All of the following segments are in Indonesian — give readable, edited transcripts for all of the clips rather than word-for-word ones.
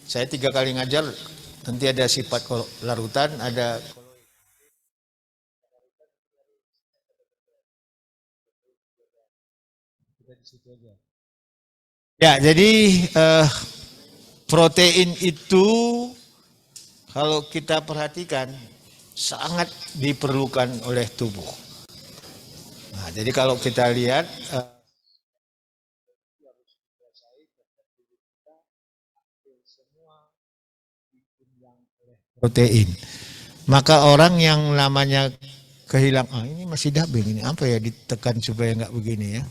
saya 3 kali ngajar, nanti ada sifat larutan, ada ya. Jadi protein itu kalau kita perhatikan sangat diperlukan oleh tubuh. Nah, jadi kalau kita lihat protein, maka orang yang namanya kehilangan, ini masih dubbing, ini apa ya, ditekan supaya nggak begini ya.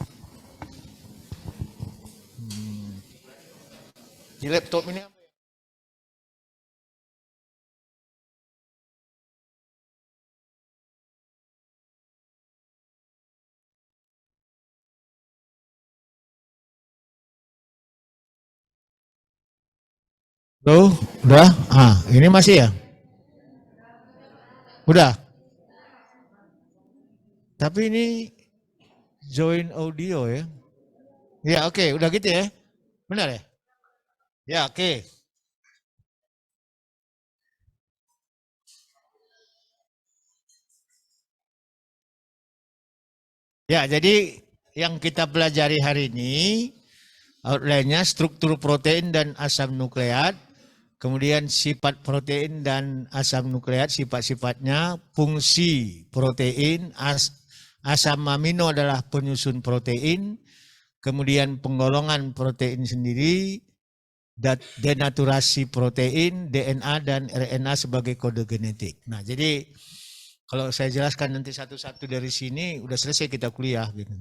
Di laptop ini apa ya? Tuh, udah? Ini masih ya? Udah. Tapi ini join audio ya. Ya, oke, udah gitu ya. Benar ya? Ya, oke. Ya, jadi yang kita pelajari hari ini outline-nya struktur protein dan asam nukleat, kemudian sifat protein dan asam nukleat, sifat-sifatnya, fungsi protein, asam amino adalah penyusun protein, kemudian penggolongan protein sendiri, denaturasi protein, DNA dan RNA sebagai kode genetik. Nah, jadi kalau saya jelaskan nanti satu-satu dari sini, udah selesai kita kuliah gitu.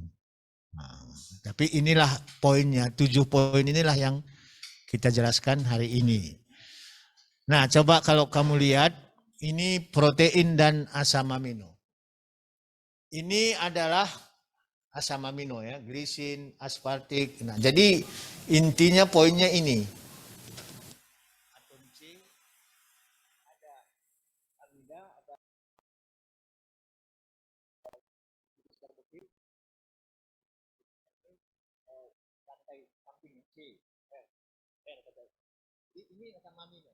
Nah, tapi inilah poinnya, 7 poin inilah yang kita jelaskan hari ini. Nah, coba kalau kamu lihat, ini protein dan asam amino. Ini adalah asam amino ya, glisin, aspartik. Nah, jadi intinya poinnya ini. Atom C ada amida, ada rantai samping C. Ini asam amino.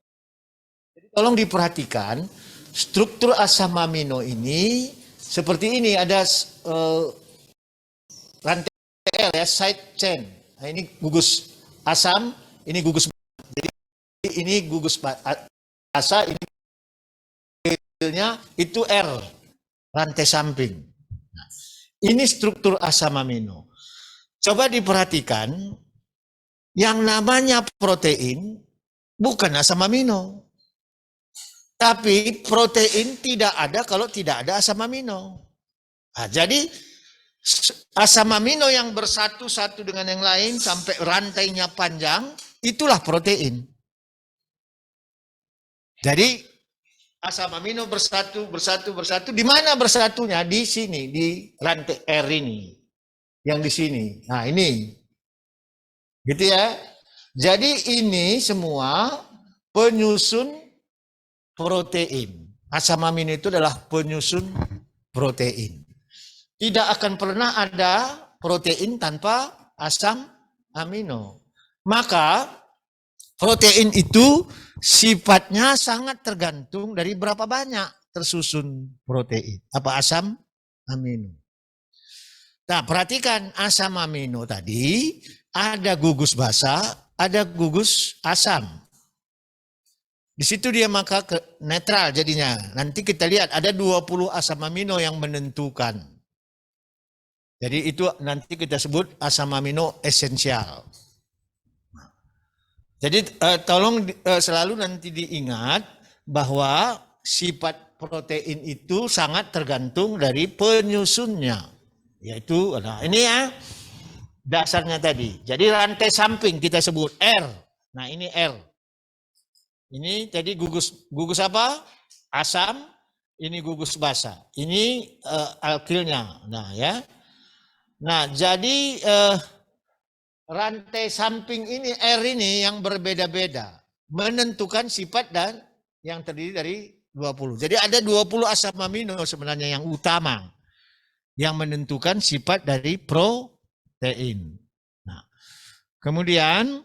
Jadi tolong diperhatikan struktur asam amino ini seperti ini, ada rantai L ya, side chain. Nah, ini gugus asam, ini gugus basa. Jadi ini gugus basa, ini itu R, rantai samping. Nah, ini struktur asam amino. Coba diperhatikan, yang namanya protein bukan asam amino. Tapi protein tidak ada kalau tidak ada asam amino. Nah, jadi asam amino yang bersatu-satu dengan yang lain sampai rantainya panjang, itulah protein. Jadi asam amino bersatu, di mana bersatunya? Di sini, di rantai R ini. Yang di sini. Nah, ini. Gitu ya. Jadi ini semua penyusun protein. Asam amino itu adalah penyusun protein. Tidak akan pernah ada protein tanpa asam amino. Maka protein itu sifatnya sangat tergantung dari berapa banyak tersusun protein. Apa asam amino. Nah, perhatikan asam amino tadi ada gugus basa, ada gugus asam. Di situ dia maka netral jadinya. Nanti kita lihat ada 20 asam amino yang menentukan. Jadi itu nanti kita sebut asam amino esensial. Jadi tolong selalu nanti diingat bahwa sifat protein itu sangat tergantung dari penyusunnya. Yaitu, nah ini ya dasarnya tadi. Jadi rantai samping kita sebut R. Nah ini R. Ini tadi gugus apa? Asam. Ini gugus basa. Ini alkilnya. Nah ya. Nah jadi rantai samping ini R ini yang berbeda-beda menentukan sifat dan yang terdiri dari 20. Jadi ada 20 asam amino sebenarnya yang utama yang menentukan sifat dari protein. Nah, kemudian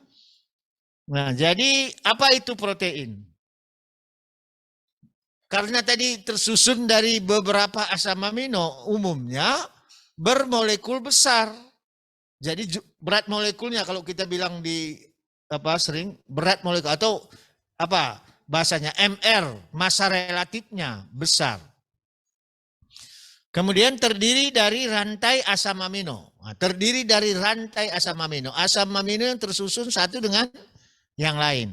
Nah, jadi apa itu protein? Karena tadi tersusun dari beberapa asam amino, umumnya bermolekul besar. Jadi berat molekulnya kalau kita bilang di apa sering berat molekul atau apa bahasanya MR, massa relatifnya besar. Kemudian terdiri dari rantai asam amino. Nah, terdiri dari rantai asam amino. Asam amino yang tersusun satu dengan yang lain.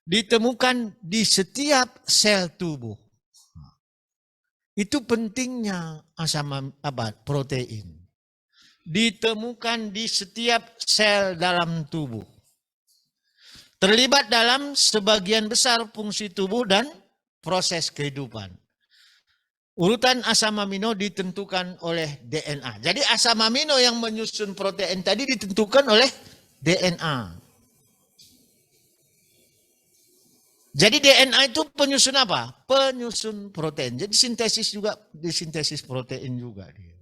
Ditemukan di setiap sel tubuh. Itu pentingnya asam protein. Ditemukan di setiap sel dalam tubuh. Terlibat dalam sebagian besar fungsi tubuh dan proses kehidupan. Urutan asam amino ditentukan oleh DNA. Jadi asam amino yang menyusun protein tadi ditentukan oleh DNA. Jadi DNA itu penyusun apa? Penyusun protein. Jadi sintesis juga, disintesis protein juga dia.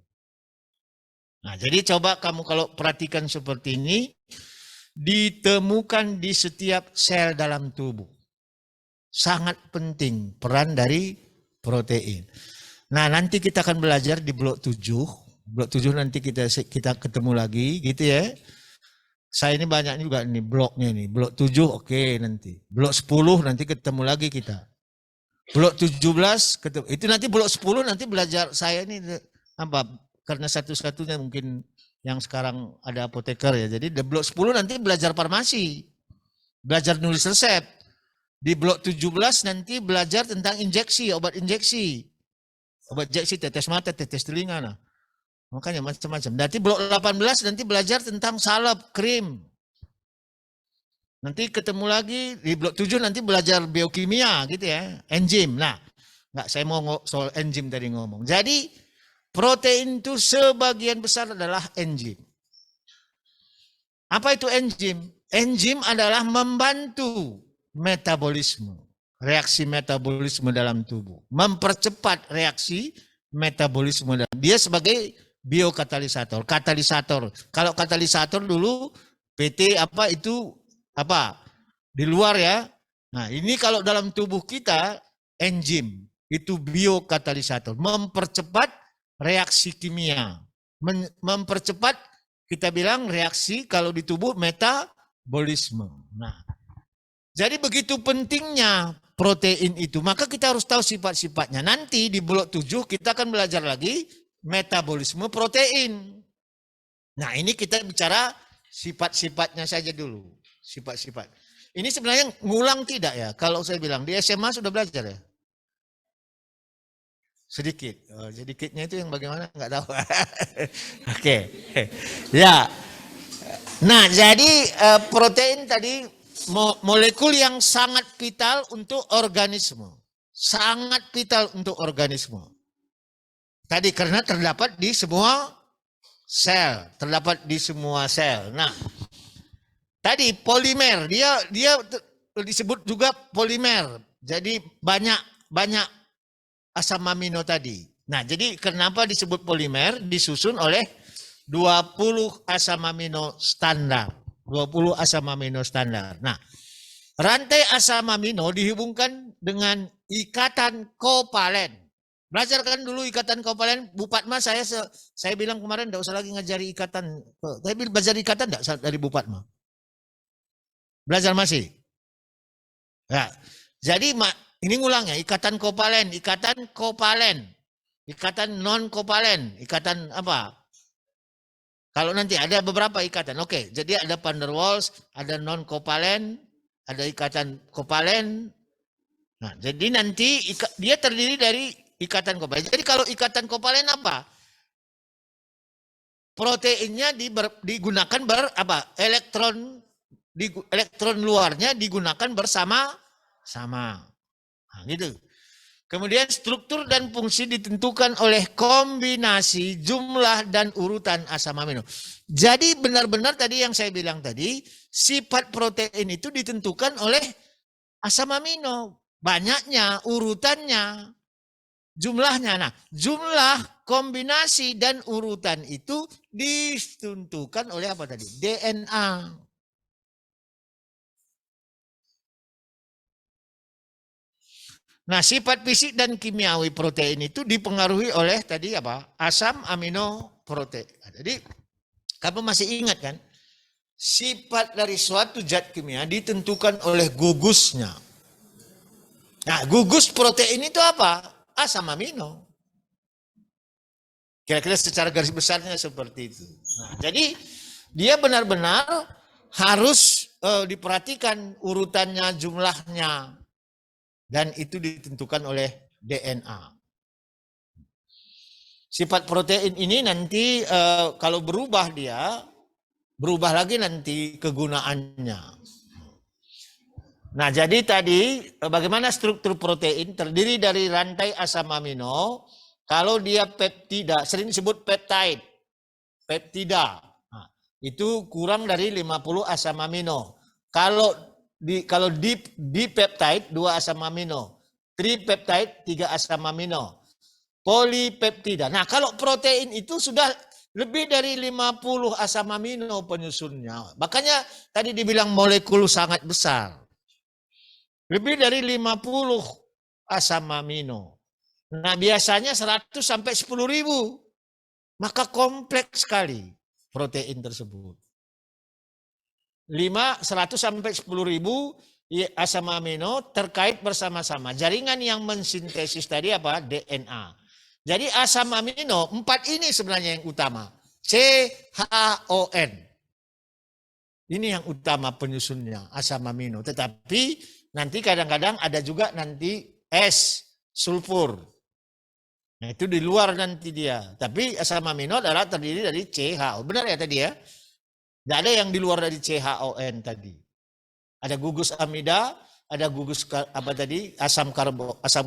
Nah, jadi coba kamu kalau perhatikan seperti ini, ditemukan di setiap sel dalam tubuh. Sangat penting peran dari protein. Nah, nanti kita akan belajar di blok 7. Blok 7 nanti kita ketemu lagi gitu ya. Saya ini banyak juga nih bloknya nih. Blok 7 oke nanti. Blok 10 nanti ketemu lagi kita. Blok 17 ketemu. Itu nanti blok 10 nanti belajar saya ini apa? Karena satu-satunya mungkin yang sekarang ada apoteker ya. Jadi di blok 10 nanti belajar farmasi. Belajar nulis resep. Di blok 17 nanti belajar tentang injeksi, obat injeksi. Obat injeksi, tetes mata, tetes telinga. Nah. Makanya macam-macam. Nanti blok 18 nanti belajar tentang salep, krim. Nanti ketemu lagi di blok 7 nanti belajar biokimia gitu ya, enzim. Nah, enggak saya mau soal enzim tadi ngomong. Jadi protein itu sebagian besar adalah enzim. Apa itu enzim? Enzim adalah membantu metabolisme, reaksi metabolisme dalam tubuh, mempercepat reaksi metabolisme dalam. Dia sebagai biokatalisator, katalisator. Kalau katalisator dulu PT apa itu apa di luar ya. Nah, ini kalau dalam tubuh kita enzim itu biokatalisator, mempercepat reaksi kimia, mempercepat kita bilang reaksi kalau di tubuh metabolisme. Nah, jadi begitu pentingnya protein itu, maka kita harus tahu sifat-sifatnya. Nanti di blok 7 kita akan belajar lagi metabolisme protein. Nah, ini kita bicara sifat-sifatnya saja dulu. Sifat-sifat. Ini sebenarnya ngulang tidak ya? Kalau saya bilang di SMA sudah belajar ya? Sedikit. Oh, sedikitnya itu yang bagaimana? Enggak tahu. Oke. Ya. Nah, jadi protein tadi molekul yang sangat vital untuk organisme. Sangat vital untuk organisme. Tadi karena terdapat di semua sel, terdapat di semua sel. Nah, tadi polimer, dia disebut juga polimer. Jadi banyak asam amino tadi. Nah, jadi kenapa disebut polimer? Disusun oleh 20 asam amino standar. 20 asam amino standar. Nah, rantai asam amino dihubungkan dengan ikatan kovalen. Belajarkan dulu ikatan kovalen. Bu Padma saya bilang kemarin enggak usah lagi ngajari ikatan. Tapi belajar ikatan enggak dari Bu Padma? Belajar masih? Ya. Jadi ini ngulangnya ikatan kovalen, ikatan non kovalen, ikatan apa? Kalau nanti ada beberapa ikatan. Oke, jadi ada van der Waals, ada non kovalen, ada ikatan kovalen. Nah, jadi nanti dia terdiri dari ikatan kovalen. Jadi kalau ikatan kovalen apa? Proteinnya digunakan elektron luarnya digunakan bersama-sama. Nah, gitu. Kemudian struktur dan fungsi ditentukan oleh kombinasi jumlah dan urutan asam amino. Jadi benar-benar tadi yang saya bilang tadi, sifat protein itu ditentukan oleh asam amino. Banyaknya, urutannya, jumlahnya. Nah, jumlah, kombinasi, dan urutan itu ditentukan oleh apa tadi? DNA. Nah, sifat fisik dan kimiawi protein itu dipengaruhi oleh tadi apa? Asam amino protein. Jadi, kamu masih ingat kan? Sifat dari suatu zat kimia ditentukan oleh gugusnya. Nah, gugus protein itu apa? Asam amino. Kira-kira secara garis besarnya seperti itu. Nah, jadi dia benar-benar harus diperhatikan urutannya, jumlahnya. Dan itu ditentukan oleh DNA. Sifat protein ini nanti kalau berubah dia, berubah lagi nanti kegunaannya. Nah, jadi tadi bagaimana struktur protein terdiri dari rantai asam amino. Kalau dia peptida, sering disebut peptide, peptida. Nah, itu kurang dari 50 asam amino. Kalau dipeptide 2 asam amino, tripeptide 3 asam amino, polipeptida. Nah, kalau protein itu sudah lebih dari 50 asam amino penyusunnya. Makanya tadi dibilang molekul sangat besar. Lebih dari 50 asam amino. Nah, biasanya 100 sampai 10.000. Maka kompleks sekali protein tersebut. 100 sampai 10.000 asam amino terkait bersama-sama. Jaringan yang mensintesis tadi apa? DNA. Jadi asam amino 4 ini sebenarnya yang utama. CHON. Ini yang utama penyusunnya asam amino. Tetapi nanti kadang-kadang ada juga nanti S, sulfur. Nah, itu di luar nanti dia. Tapi asam amino adalah terdiri dari CHO. Benar ya tadi ya? Tidak ada yang di luar dari CHON tadi. Ada gugus amida, ada gugus apa tadi? Asam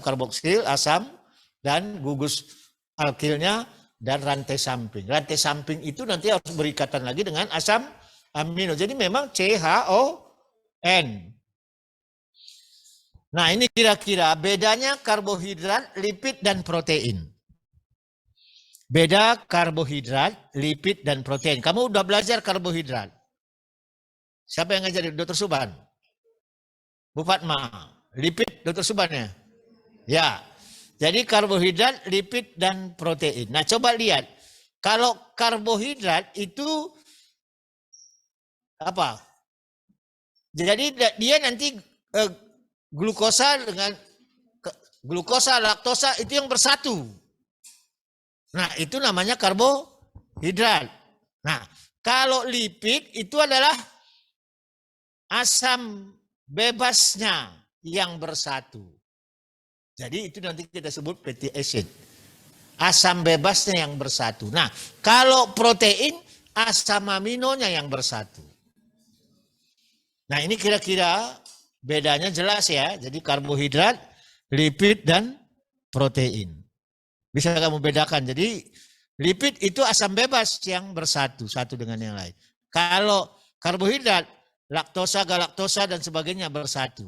karboksil, asam dan gugus alkilnya dan rantai samping. Rantai samping itu nanti harus berikatan lagi dengan asam amino. Jadi memang CHON. Nah, ini kira-kira bedanya karbohidrat, lipid dan protein. Beda karbohidrat, lipid, dan protein. Kamu udah belajar karbohidrat. Siapa yang ngajarin? Dr. Suban? Bu Fatma. Lipid, Dr. Suban ya? Ya. Jadi karbohidrat, lipid, dan protein. Nah, coba lihat. Kalau karbohidrat itu apa? Jadi dia nanti glukosa dengan glukosa, laktosa itu yang bersatu. Nah, itu namanya karbohidrat. Nah, kalau lipid itu adalah asam bebasnya yang bersatu. Jadi itu nanti kita sebut fatty acid. Asam bebasnya yang bersatu. Nah, kalau protein asam aminonya yang bersatu. Nah, ini kira-kira bedanya jelas ya. Jadi karbohidrat, lipid, dan protein. Bisa kamu bedakan. Jadi lipid itu asam bebas yang bersatu satu dengan yang lain. Kalau karbohidrat, laktosa, galaktosa dan sebagainya bersatu.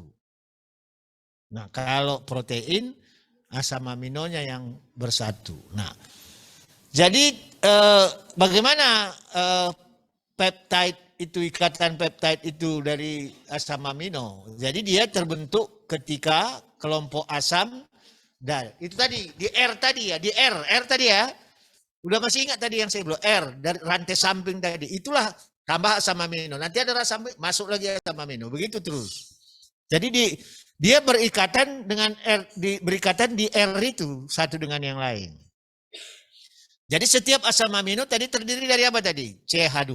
Nah, kalau protein asam aminonya yang bersatu. Nah, jadi bagaimana peptide itu, ikatan peptide itu dari asam amino? Jadi dia terbentuk ketika kelompok asam. Dan itu tadi di R tadi ya, di R tadi ya. Udah masih ingat tadi yang saya bilang R dari rantai samping tadi. Itulah tambah asam amino. Nanti ada asam masuk lagi asam amino. Begitu terus. Jadi dia berikatan dengan R, berikatan di R itu satu dengan yang lain. Jadi setiap asam amino tadi terdiri dari apa tadi? CH2,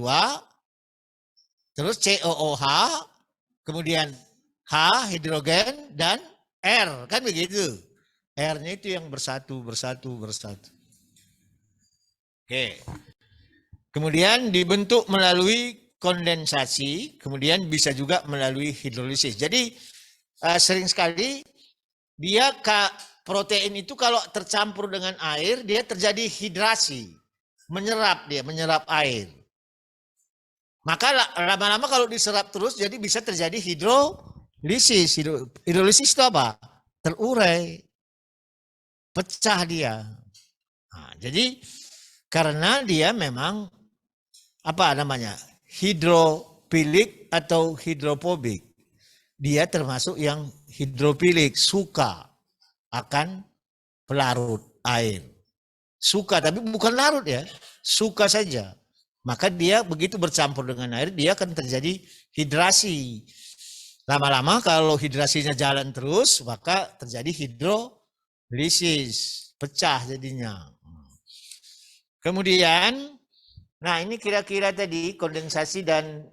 terus COOH, kemudian H hidrogen dan R, kan begitu. R-nya itu yang bersatu. Oke. Kemudian dibentuk melalui kondensasi, kemudian bisa juga melalui hidrolisis. Jadi sering sekali dia protein itu kalau tercampur dengan air, dia terjadi hidrasi. Menyerap air. Maka lama-lama kalau diserap terus, jadi bisa terjadi hidrolisis. Hidrolisis itu apa? Terurai. Pecah dia. Nah, jadi karena dia memang apa namanya? Hidrofilik atau hidrofobik. Dia termasuk yang hidrofilik, suka. akan pelarut air. Suka, tapi bukan larut ya. Suka saja. Maka dia begitu bercampur dengan air, dia akan terjadi hidrasi. Lama-lama kalau hidrasinya jalan terus, maka terjadi hidrolisis. Pecah jadinya. Kemudian, nah ini kira-kira tadi kondensasi dan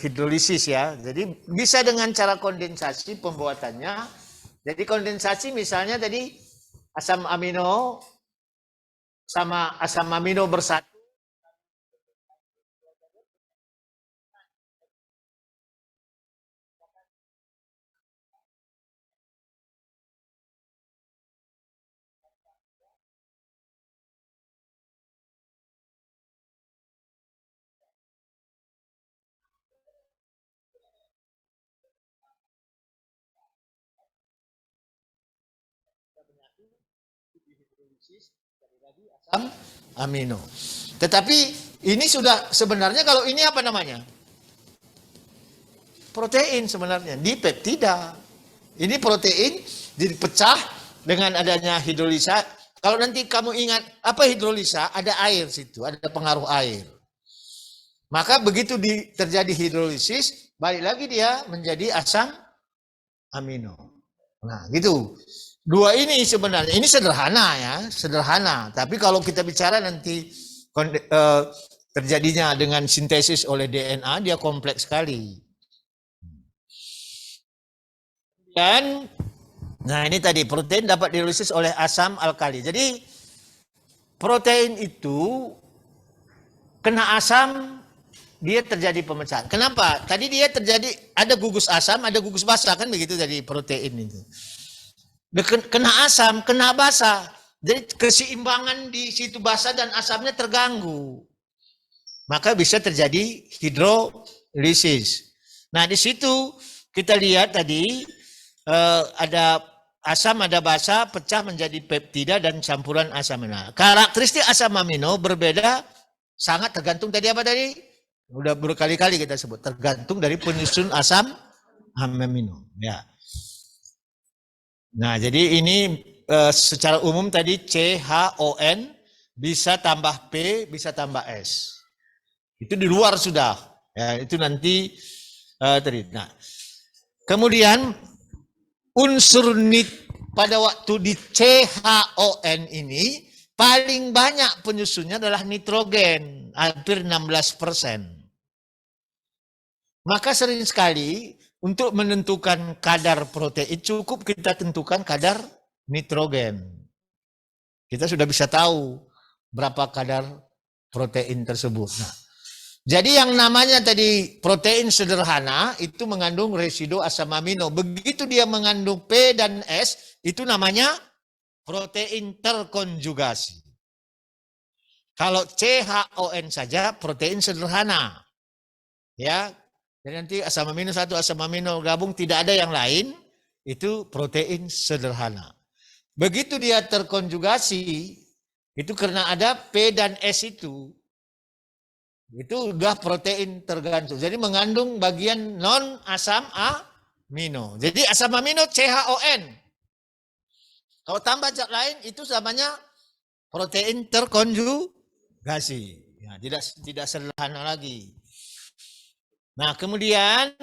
hidrolisis ya. Jadi bisa dengan cara kondensasi pembuatannya. Jadi kondensasi misalnya tadi asam amino sama asam amino bersatu. Asam amino. Tetapi ini sudah sebenarnya kalau ini apa namanya? Protein sebenarnya di peptida. Ini protein dipecah dengan adanya hidrolisa. Kalau nanti kamu ingat apa hidrolisa, ada air situ, ada pengaruh air. Maka begitu terjadi hidrolisis, balik lagi dia menjadi asam amino. Nah, gitu. Dua ini sebenarnya, ini sederhana ya, sederhana. Tapi kalau kita bicara nanti terjadinya dengan sintesis oleh DNA, dia kompleks sekali. Dan, nah ini tadi, protein dapat dihidrolisis oleh asam alkali. Jadi, protein itu kena asam, dia terjadi pemecahan. Kenapa? Tadi dia terjadi, ada gugus asam, ada gugus basa, kan begitu tadi protein itu. Kena asam, kena basa. Jadi keseimbangan di situ basa dan asamnya terganggu. Maka bisa terjadi hidrolisis. Nah di situ kita lihat tadi ada asam, ada basa, pecah menjadi peptida dan campuran asam amino. Karakteristik asam amino berbeda, sangat tergantung tadi apa tadi? Udah berkali-kali kita sebut, tergantung dari penyusun asam amino. Ya. Nah, jadi ini secara umum tadi CHON bisa tambah P, bisa tambah S. Itu di luar sudah. Ya, itu nanti tadi. Nah, kemudian unsur pada waktu di CHON ini paling banyak penyusunnya adalah nitrogen, hampir 16%. Maka sering sekali untuk menentukan kadar protein cukup kita tentukan kadar nitrogen. Kita sudah bisa tahu berapa kadar protein tersebut. Nah, jadi yang namanya tadi protein sederhana itu mengandung residu asam amino. Begitu dia mengandung P dan S, itu namanya protein terkonjugasi. Kalau CHON saja protein sederhana. Ya, jadi nanti asam amino satu, asam amino gabung, tidak ada yang lain, itu protein sederhana. Begitu dia terkonjugasi, itu karena ada P dan S itu udah protein tergantung. Jadi mengandung bagian non asam amino. Jadi asam amino CHON. Kalau tambah zat lain itu namanya protein terkonjugasi. Ya, tidak sederhana lagi. Nah, kemudian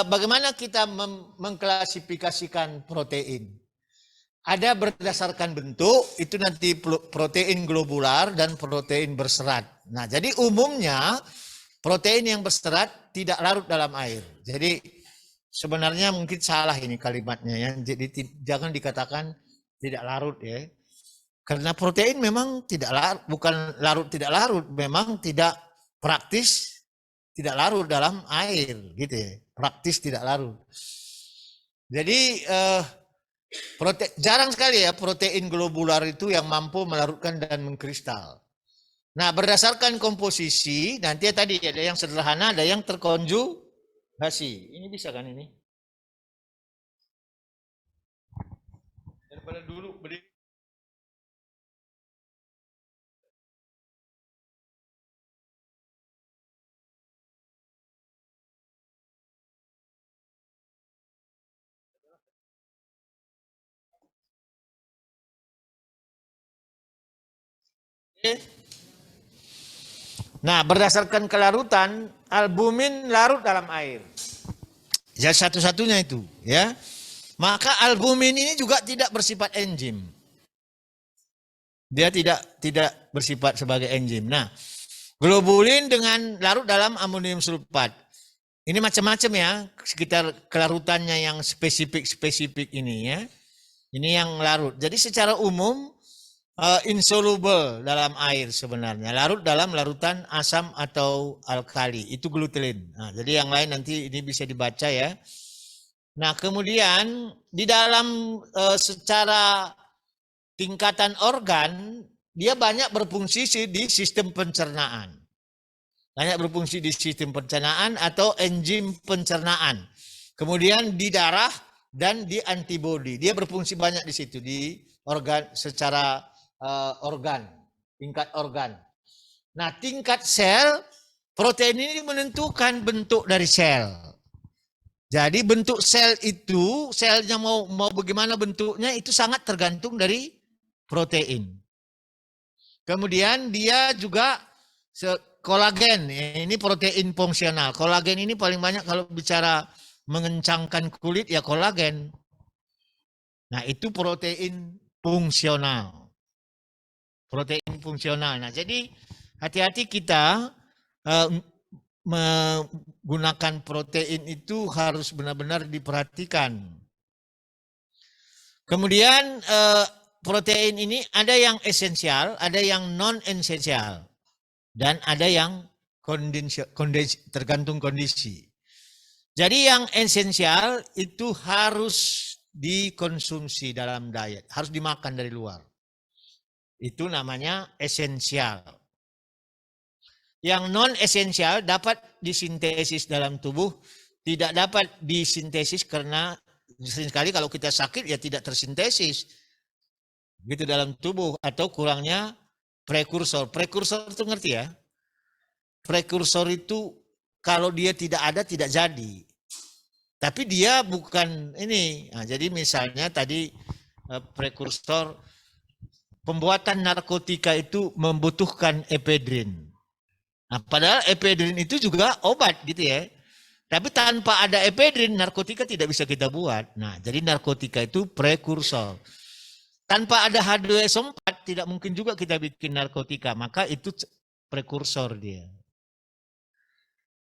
bagaimana kita mengklasifikasikan protein? Ada berdasarkan bentuk, itu nanti protein globular dan protein berserat. Nah, jadi umumnya protein yang berserat tidak larut dalam air. Jadi sebenarnya mungkin salah ini kalimatnya ya. Jadi jangan dikatakan tidak larut ya. Karena protein memang tidak larut, bukan larut tidak larut, memang tidak praktis tidak larut dalam air gitu ya. Praktis tidak larut. Jadi jarang sekali ya protein globular itu yang mampu melarutkan dan mengkristal. Nah, berdasarkan komposisi, nanti tadi ada yang sederhana, ada yang terkonjugasi. Ini bisa kan ini? Daripada dulu berdiri. Nah, berdasarkan kelarutan, albumin larut dalam air. Ya satu-satunya itu, ya. Maka albumin ini juga tidak bersifat enzim. Dia tidak bersifat sebagai enzim. Nah, globulin dengan larut dalam amonium sulfat. Ini macam-macam ya, sekitar kelarutannya yang spesifik ini ya. Ini yang larut. Jadi secara umum insoluble dalam air sebenarnya. Larut dalam larutan asam atau alkali. Itu gluterin. Nah, jadi yang lain nanti ini bisa dibaca ya. Nah, kemudian di dalam secara tingkatan organ, dia banyak berfungsi di sistem pencernaan. Banyak berfungsi di sistem pencernaan atau enzim pencernaan. Kemudian di darah dan di antibodi. Dia berfungsi banyak di situ, di organ secara organ, tingkat organ. Nah, tingkat sel, protein ini menentukan bentuk dari sel. Jadi bentuk sel itu, selnya mau bagaimana bentuknya itu sangat tergantung dari protein. Kemudian dia juga kolagen, ini protein fungsional. Kolagen ini paling banyak kalau bicara mengencangkan kulit ya kolagen. Nah, itu protein fungsional. Protein fungsional. Nah, jadi hati-hati kita menggunakan protein itu harus benar-benar diperhatikan. Kemudian protein ini ada yang esensial, ada yang non-esensial. Dan ada yang tergantung kondisi. Jadi yang esensial itu harus dikonsumsi dalam diet, harus dimakan dari luar. Itu namanya esensial. Yang non-esensial dapat disintesis dalam tubuh, tidak dapat disintesis karena seringkali kalau kita sakit ya tidak tersintesis. Gitu dalam tubuh atau kurangnya prekursor. Prekursor itu ngerti ya? Prekursor itu kalau dia tidak ada tidak jadi. Tapi dia bukan ini. Nah, jadi misalnya tadi prekursor pembuatan narkotika itu membutuhkan epedrin. Nah, padahal epedrin itu juga obat gitu ya. Tapi tanpa ada epedrin narkotika tidak bisa kita buat. Nah, jadi narkotika itu prekursor. Tanpa ada H2SO4 tidak mungkin juga kita bikin narkotika, maka itu prekursor dia.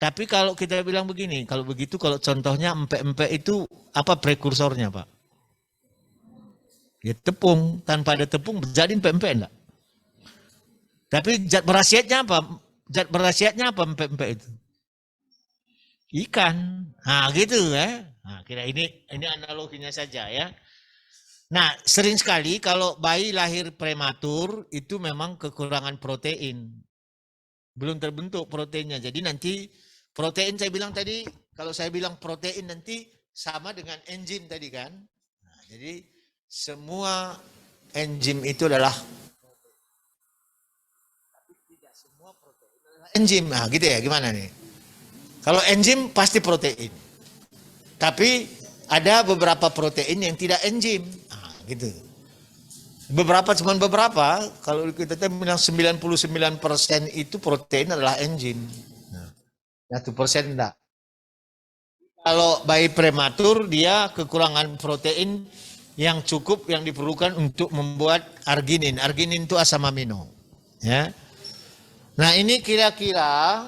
Tapi kalau kita bilang begini, kalau begitu kalau contohnya empek-empek itu apa prekursornya Pak? Ya tepung, tanpa ada tepung jadi empek-empek enggak? Tapi zat berkhasiatnya apa? Zat berkhasiatnya apa empek-empek itu? Ikan. Nah gitu ya. Nah, kira ini analoginya saja ya. Nah, sering sekali kalau bayi lahir prematur itu memang kekurangan protein. Belum terbentuk proteinnya. Jadi nanti protein saya bilang tadi, kalau saya bilang protein nanti sama dengan enzim tadi kan. Nah, jadi semua enzim itu adalah tapi tidak semua protein adalah enzim. Nah, gitu ya, gimana nih? Kalau enzim pasti protein. Tapi ada beberapa protein yang tidak enzim. Gitu. Cuman beberapa, kalau kita bilang 99% itu protein adalah enzim. Nah, 1% enggak. Kalau bayi prematur dia kekurangan protein yang cukup yang diperlukan untuk membuat arginin. Arginin itu asam amino. Ya. Nah, ini kira-kira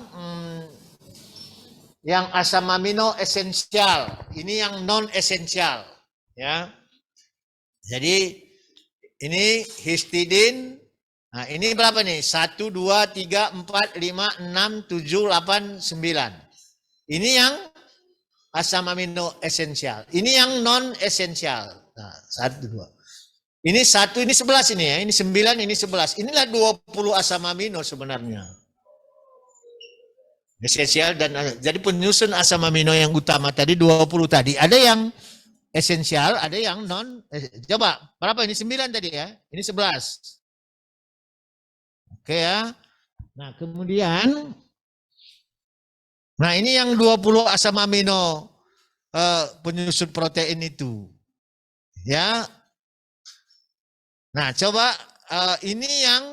yang asam amino esensial, ini yang non esensial, ya. Jadi ini histidin. Nah, ini berapa nih? 1, 2, 3, 4, 5, 6, 7, 8, 9. Ini yang asam amino esensial. Ini yang non esensial. Nah, 1, 2. Ini 1, ini 11 ini ya. Ini 9, ini 11. Inilah 20 asam amino sebenarnya. Esensial dan jadi penyusun asam amino yang utama tadi 20 tadi. Ada yang esensial, ada yang non. Coba, berapa ini? 9 tadi ya. Ini 11. Oke ya. Nah, kemudian nah ini yang 20 asam amino penyusun protein itu. Ya. Nah, coba ini yang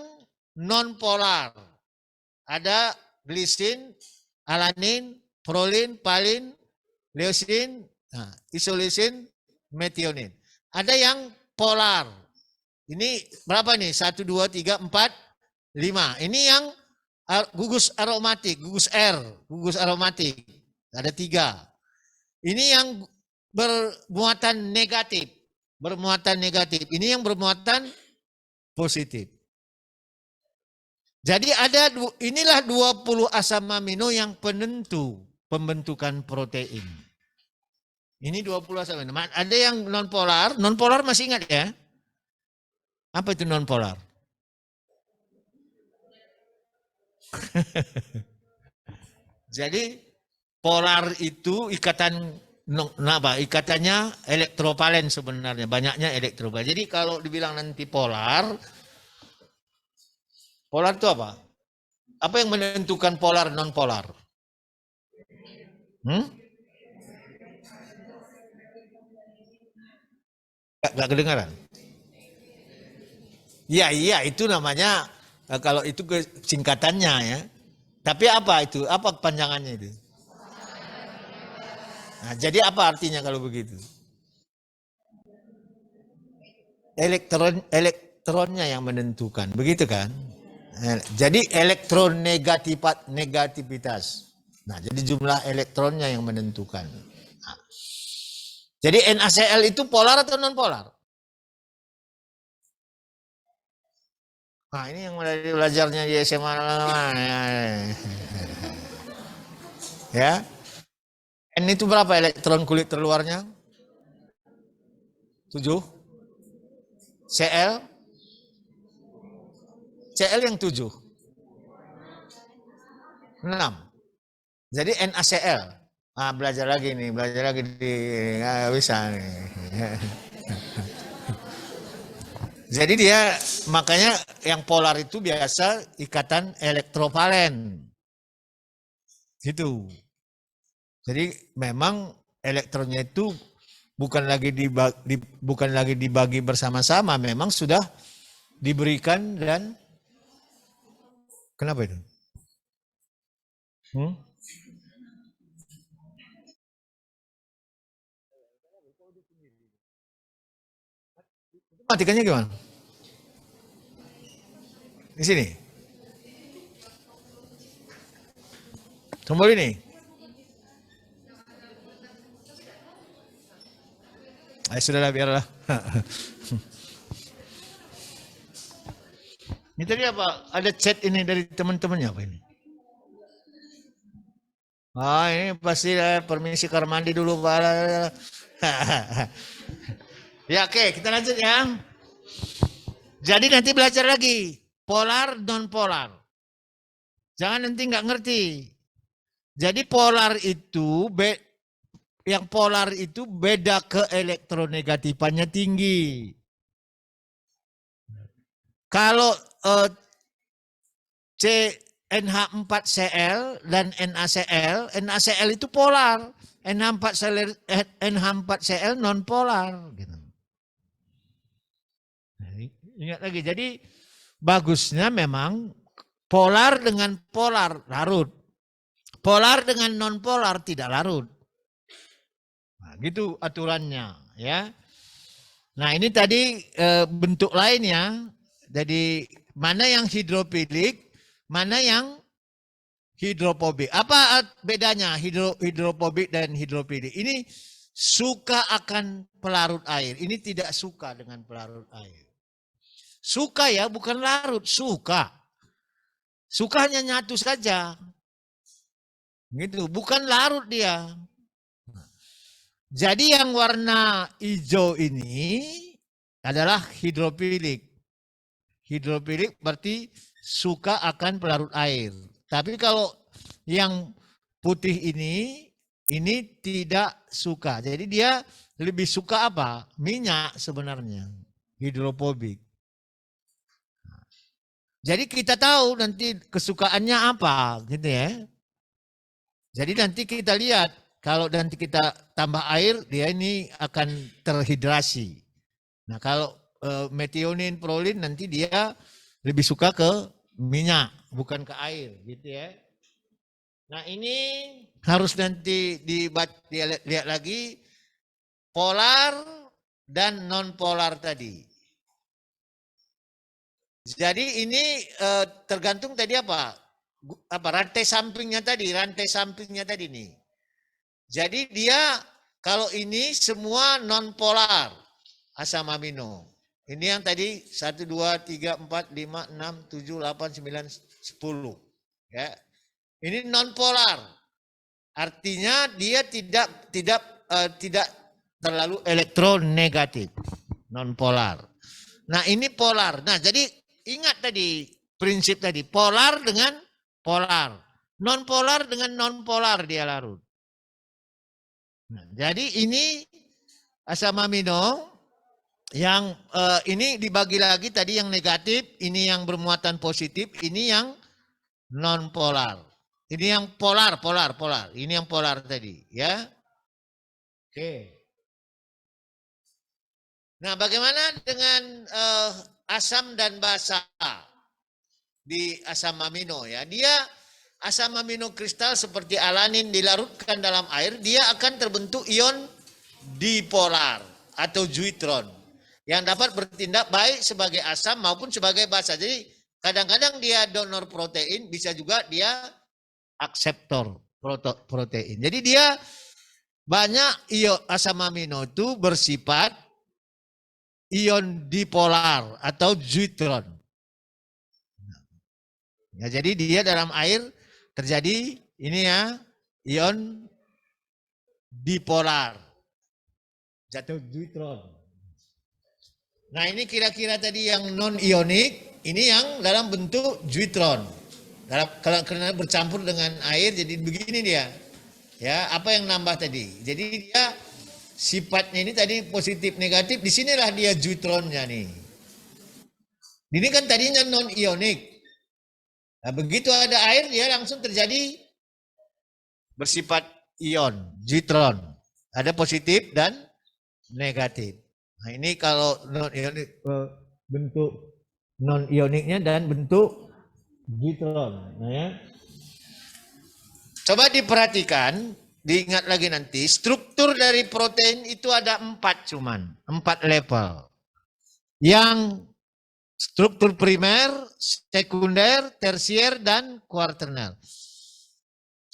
non polar. Ada glisin, alanin, prolin, palin, leusin, isolisin, metionin. Ada yang polar. Ini berapa nih? 1, 2, 3, 4, 5. Ini yang gugus aromatik, gugus R, gugus aromatik. Ada 3. Ini yang bermuatan negatif. Bermuatan negatif. Ini yang bermuatan positif. Jadi inilah 20 asam amino yang penentu pembentukan protein. Ini 20 asam amino. Ada yang non polar. Non polar masih ingat ya? Apa itu non polar? Jadi polar itu ikatannya elektrovalen sebenarnya, banyaknya elektrovalen. Jadi kalau dibilang nanti polar itu apa? Apa yang menentukan polar non polar? Gak kedengaran? Iya itu namanya kalau itu singkatannya ya. Tapi apa itu? Apa panjangannya itu? Nah, jadi apa artinya kalau begitu? Elektronnya yang menentukan, begitu kan? Jadi negativitas. Nah, jadi jumlah elektronnya yang menentukan. Nah, jadi NaCl itu polar atau non polar? Nah, ini yang mulai belajarnya di SMA. Ya. N itu berapa elektron kulit terluarnya? 7. Cl yang 7. 6. Jadi NaCl. Belajar lagi di bisa nih. Jadi dia makanya yang polar itu biasa ikatan elektrovalen. Gitu. Jadi memang elektronnya itu bukan lagi dibagi bersama-sama, memang sudah diberikan dan kenapa itu? Matikannya gimana? Di sini. Tombol ini. Sudahlah biarlah. Ini tadi apa? Ada chat ini dari teman-temannya apa ini? Ini pasti permisi kamar mandi dulu Pak. Ya oke, kita lanjut ya. Jadi nanti belajar lagi polar non polar. Jangan nanti nggak ngerti. Jadi polar itu yang polar itu beda keelektronegatifannya tinggi. Kalau NH4Cl dan NaCl itu polar, NH4Cl non polar. Gitu. Ingat lagi, jadi bagusnya memang polar dengan polar larut, polar dengan non polar tidak larut. Nah, gitu aturannya ya. Nah ini tadi bentuk lainnya. Jadi mana yang hidrofilik, mana yang hidrofobik. Apa bedanya hidrofobik dan hidrofilik? Ini suka akan pelarut air. Ini tidak suka dengan pelarut air. Suka ya, bukan larut, suka. Suka hanya nyatu saja. Gitu, bukan larut dia. Jadi yang warna hijau ini adalah hidrofilik. Hidrofilik berarti suka akan pelarut air. Tapi kalau yang putih ini tidak suka. Jadi dia lebih suka apa? Minyak sebenarnya. Hidrofobik. Jadi kita tahu nanti kesukaannya apa gitu ya. Jadi nanti kita lihat kalau nanti kita tambah air dia ini akan terhidrasi. Nah kalau metionin, prolin nanti dia lebih suka ke minyak, bukan ke air, gitu ya. Nah ini harus nanti lihat lagi polar dan non polar tadi. Jadi ini tergantung tadi apa rantai sampingnya tadi nih. Jadi dia kalau ini semua non polar asam amino. Ini yang tadi 1 2 3 4 5 6 7 8 9 10 ya. Ini non polar. Artinya dia tidak terlalu elektronegatif, non polar. Nah, ini polar. Nah, jadi ingat tadi prinsip tadi, polar dengan polar, non polar dengan non polar dia larut. Nah, jadi ini asam amino yang ini dibagi lagi tadi yang negatif, ini yang bermuatan positif, ini yang non polar. Ini yang polar. Ini yang polar tadi, ya. Oke. Nah, bagaimana dengan asam dan basa di asam amino ya? Dia asam amino kristal seperti alanin dilarutkan dalam air, dia akan terbentuk ion dipolar atau neutron yang dapat bertindak baik sebagai asam maupun sebagai basa. Jadi kadang-kadang dia donor protein, bisa juga dia akseptor protein. Jadi dia banyak ion asam amino itu bersifat ion dipolar atau neutron. Ya, jadi dia dalam air terjadi ini ya ion dipolar. Jatuh neutron. Nah ini kira-kira tadi yang non ionik, ini yang dalam bentuk neutron. Kalau bercampur dengan air jadi begini dia. Ya, apa yang nambah tadi? Jadi dia sifatnya ini tadi positif negatif, di sinilah dia neutronnya nih. Ini kan tadinya non ionik. Nah, begitu ada air dia langsung terjadi bersifat ion, neutron. Ada positif dan negatif. Nah, ini kalau non ionik bentuk non ioniknya dan bentuk neutron. Nah, ya. Coba diperhatikan, diingat lagi nanti, struktur dari protein itu ada 4 level. Yang struktur primer, sekunder, tersier, dan kuarterner.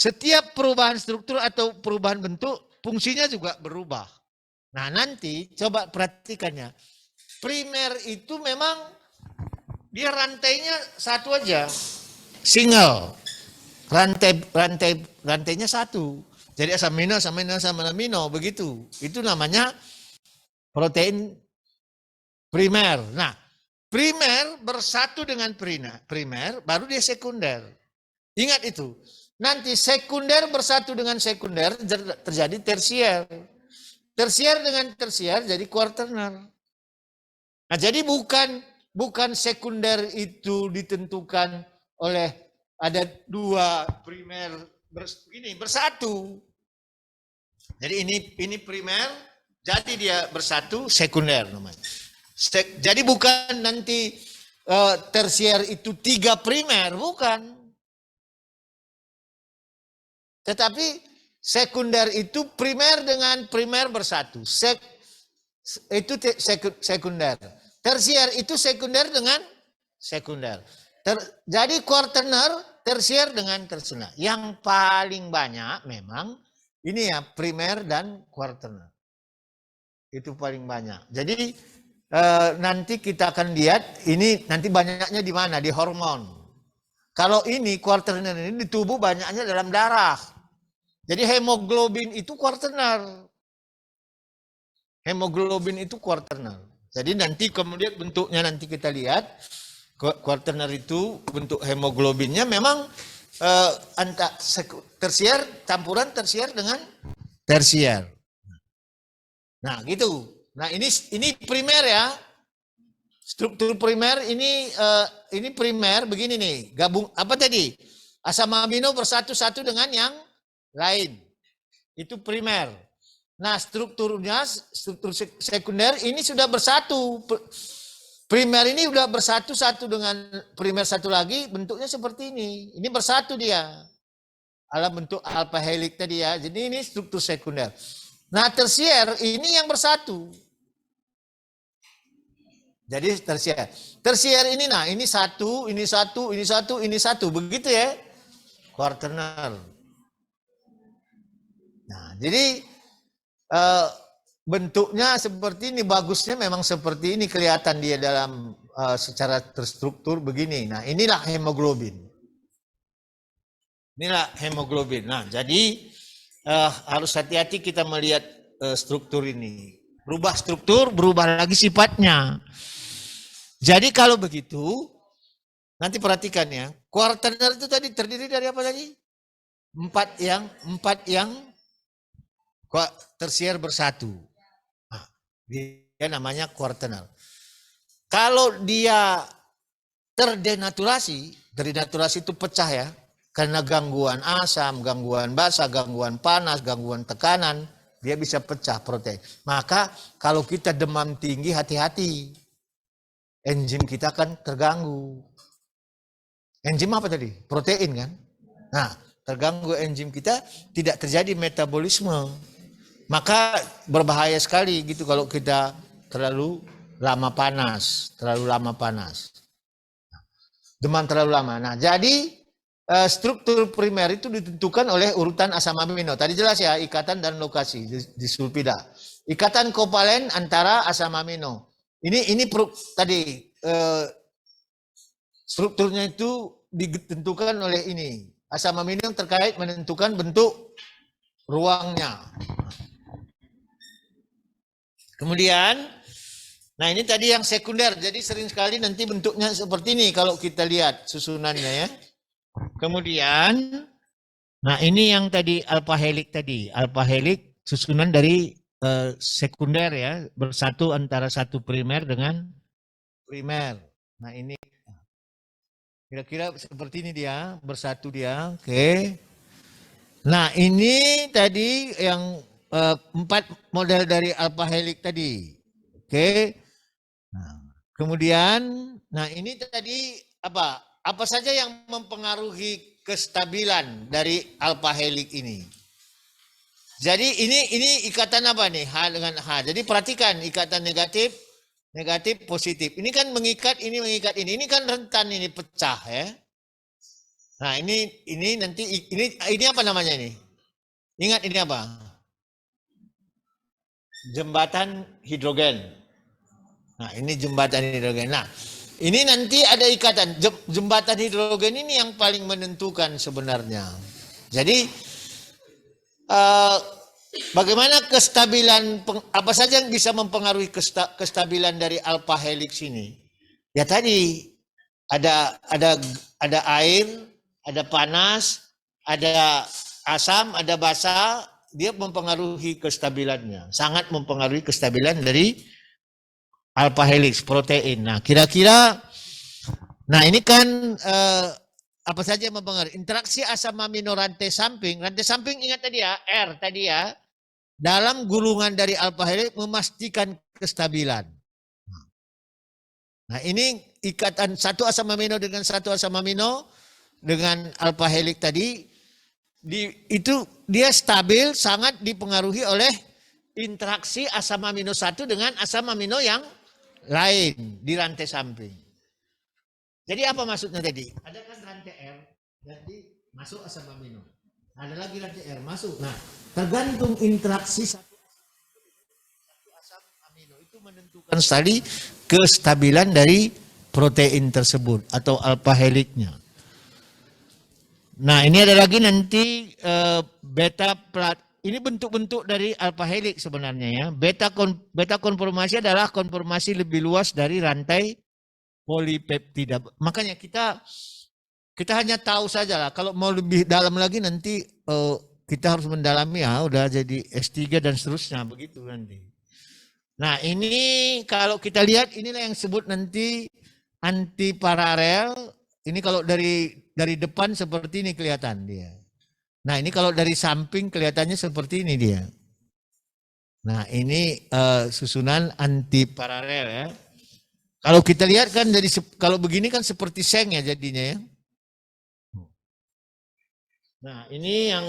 Setiap perubahan struktur atau perubahan bentuk, fungsinya juga berubah. Nah nanti coba perhatikannya. Primer itu memang dia rantainya satu aja, single. Rantainya satu. Jadi asam amino begitu. Itu namanya protein primer. Nah, primer bersatu dengan primer, baru dia sekunder. Ingat itu. Nanti sekunder bersatu dengan sekunder terjadi tersier. Tersier dengan tersier jadi kuarterner. Nah, jadi bukan sekunder itu ditentukan oleh ada 2 primer bersatu. Jadi ini primer, jadi dia bersatu, sekunder namanya. Jadi bukan nanti tersier itu 3 primer, bukan. Tetapi sekunder itu primer dengan primer bersatu. Itu sekunder. Tersier itu sekunder dengan sekunder. Jadi kuarterner tersier dengan tersier. Yang paling banyak memang ini ya primer dan kuarterner. Itu paling banyak. Jadi nanti kita akan lihat ini nanti banyaknya di mana? Di hormon. Kalau ini kuarterner ini di tubuh banyaknya dalam darah. Jadi hemoglobin itu kuarterner. Hemoglobin itu kuarterner. Jadi nanti kemudian bentuknya nanti kita lihat. Kuarterner itu bentuk hemoglobinnya memang tersier, campuran tersier dengan tersier. Nah gitu. Nah ini primer ya. Struktur primer ini primer begini nih. Gabung apa tadi? Asam amino bersatu-satu dengan yang lain. Itu primer. Nah struktur sekunder ini sudah bersatu. Primer ini udah bersatu-satu dengan primer satu lagi, bentuknya seperti ini. Ini bersatu dia. Dalam bentuk alpha helix tadi ya. Jadi ini struktur sekunder. Nah, tersier ini yang bersatu. Jadi tersier. Tersier ini nah, ini satu, ini satu, ini satu, ini satu. Begitu ya. Quaternary. Nah, jadi bentuknya seperti ini, bagusnya memang seperti ini, kelihatan dia dalam secara terstruktur begini. Nah, inilah hemoglobin. Inilah hemoglobin. Nah, jadi harus hati-hati kita melihat struktur ini. Berubah struktur, berubah lagi sifatnya. Jadi kalau begitu, nanti perhatikan ya, quaternary itu tadi terdiri dari apa tadi? Empat yang tersier bersatu. Nah, dia namanya quaternary. Kalau dia terdenaturasi, denaturasi itu pecah ya, karena gangguan asam, gangguan basa, gangguan panas, gangguan tekanan, dia bisa pecah protein. Maka kalau kita demam tinggi, hati-hati. Enzim kita kan terganggu. Enzim apa tadi? Protein kan? Nah, terganggu enzim kita, tidak terjadi metabolisme. Maka berbahaya sekali gitu kalau kita terlalu lama panas, demam terlalu lama. Nah, jadi struktur primer itu ditentukan oleh urutan asam amino. Tadi jelas ya, ikatan dan lokasi di sulfida. Ikatan kovalen antara asam amino. Ini tadi strukturnya itu ditentukan oleh ini. Asam amino yang terkait menentukan bentuk ruangnya. Kemudian, nah ini tadi yang sekunder. Jadi sering sekali nanti bentuknya seperti ini kalau kita lihat susunannya ya. Kemudian, nah ini yang tadi alpha helix tadi. Alpha helix susunan dari sekunder ya, bersatu antara satu primer dengan primer. Nah ini kira-kira seperti ini dia, bersatu dia. Oke. Nah ini tadi yang 4 model dari alpha helix tadi. Oke. Nah, kemudian, nah ini tadi apa? Apa saja yang mempengaruhi kestabilan dari alpha helix ini? Jadi ini ikatan apa nih? H dengan H. Jadi perhatikan ikatan negatif, positif. Ini kan mengikat ini. Ini kan rentan ini pecah ya. Nah, ini nanti ini apa namanya ini? Ingat ini apa? Jembatan hidrogen. Nah, ini jembatan hidrogen. Nah, ini nanti ada ikatan. Jembatan hidrogen ini yang paling menentukan sebenarnya. Jadi bagaimana kestabilan, apa saja yang bisa mempengaruhi kestabilan dari alpha helix ini? Ya tadi ada air, ada panas, ada asam, ada basa, dia mempengaruhi kestabilannya, sangat mempengaruhi kestabilan dari alpha helix protein. Nah, kira-kira, nah ini kan apa saja yang mempengaruhi? Interaksi asam amino rantai samping ingat tadi ya, R tadi ya, dalam gulungan dari alpha helix memastikan kestabilan. Nah ini ikatan satu asam amino dengan satu asam amino dengan alpha helix tadi, itu dia stabil, sangat dipengaruhi oleh interaksi asam amino satu dengan asam amino yang lain di rantai samping. Jadi apa maksudnya tadi? Ada kan rantai R, jadi masuk asam amino. Ada lagi rantai R masuk. Nah, tergantung interaksi satu asam amino itu menentukan sekali kestabilan dari protein tersebut atau alpha helixnya. Nah, ini ada lagi nanti beta plat. Ini bentuk-bentuk dari alpha helix sebenarnya ya. Beta konformasi adalah konformasi lebih luas dari rantai polipeptida. Makanya kita hanya tahu saja lah. Kalau mau lebih dalam lagi nanti kita harus mendalami ya. Udah jadi S3 dan seterusnya begitu nanti. Nah ini kalau kita lihat inilah yang disebut nanti antiparalel. Ini kalau dari depan seperti ini kelihatan dia. Nah ini kalau dari samping kelihatannya seperti ini dia. Nah ini susunan antiparalel ya. Kalau kita lihat kan jadi kalau begini kan seperti seng ya jadinya ya. Nah, ini yang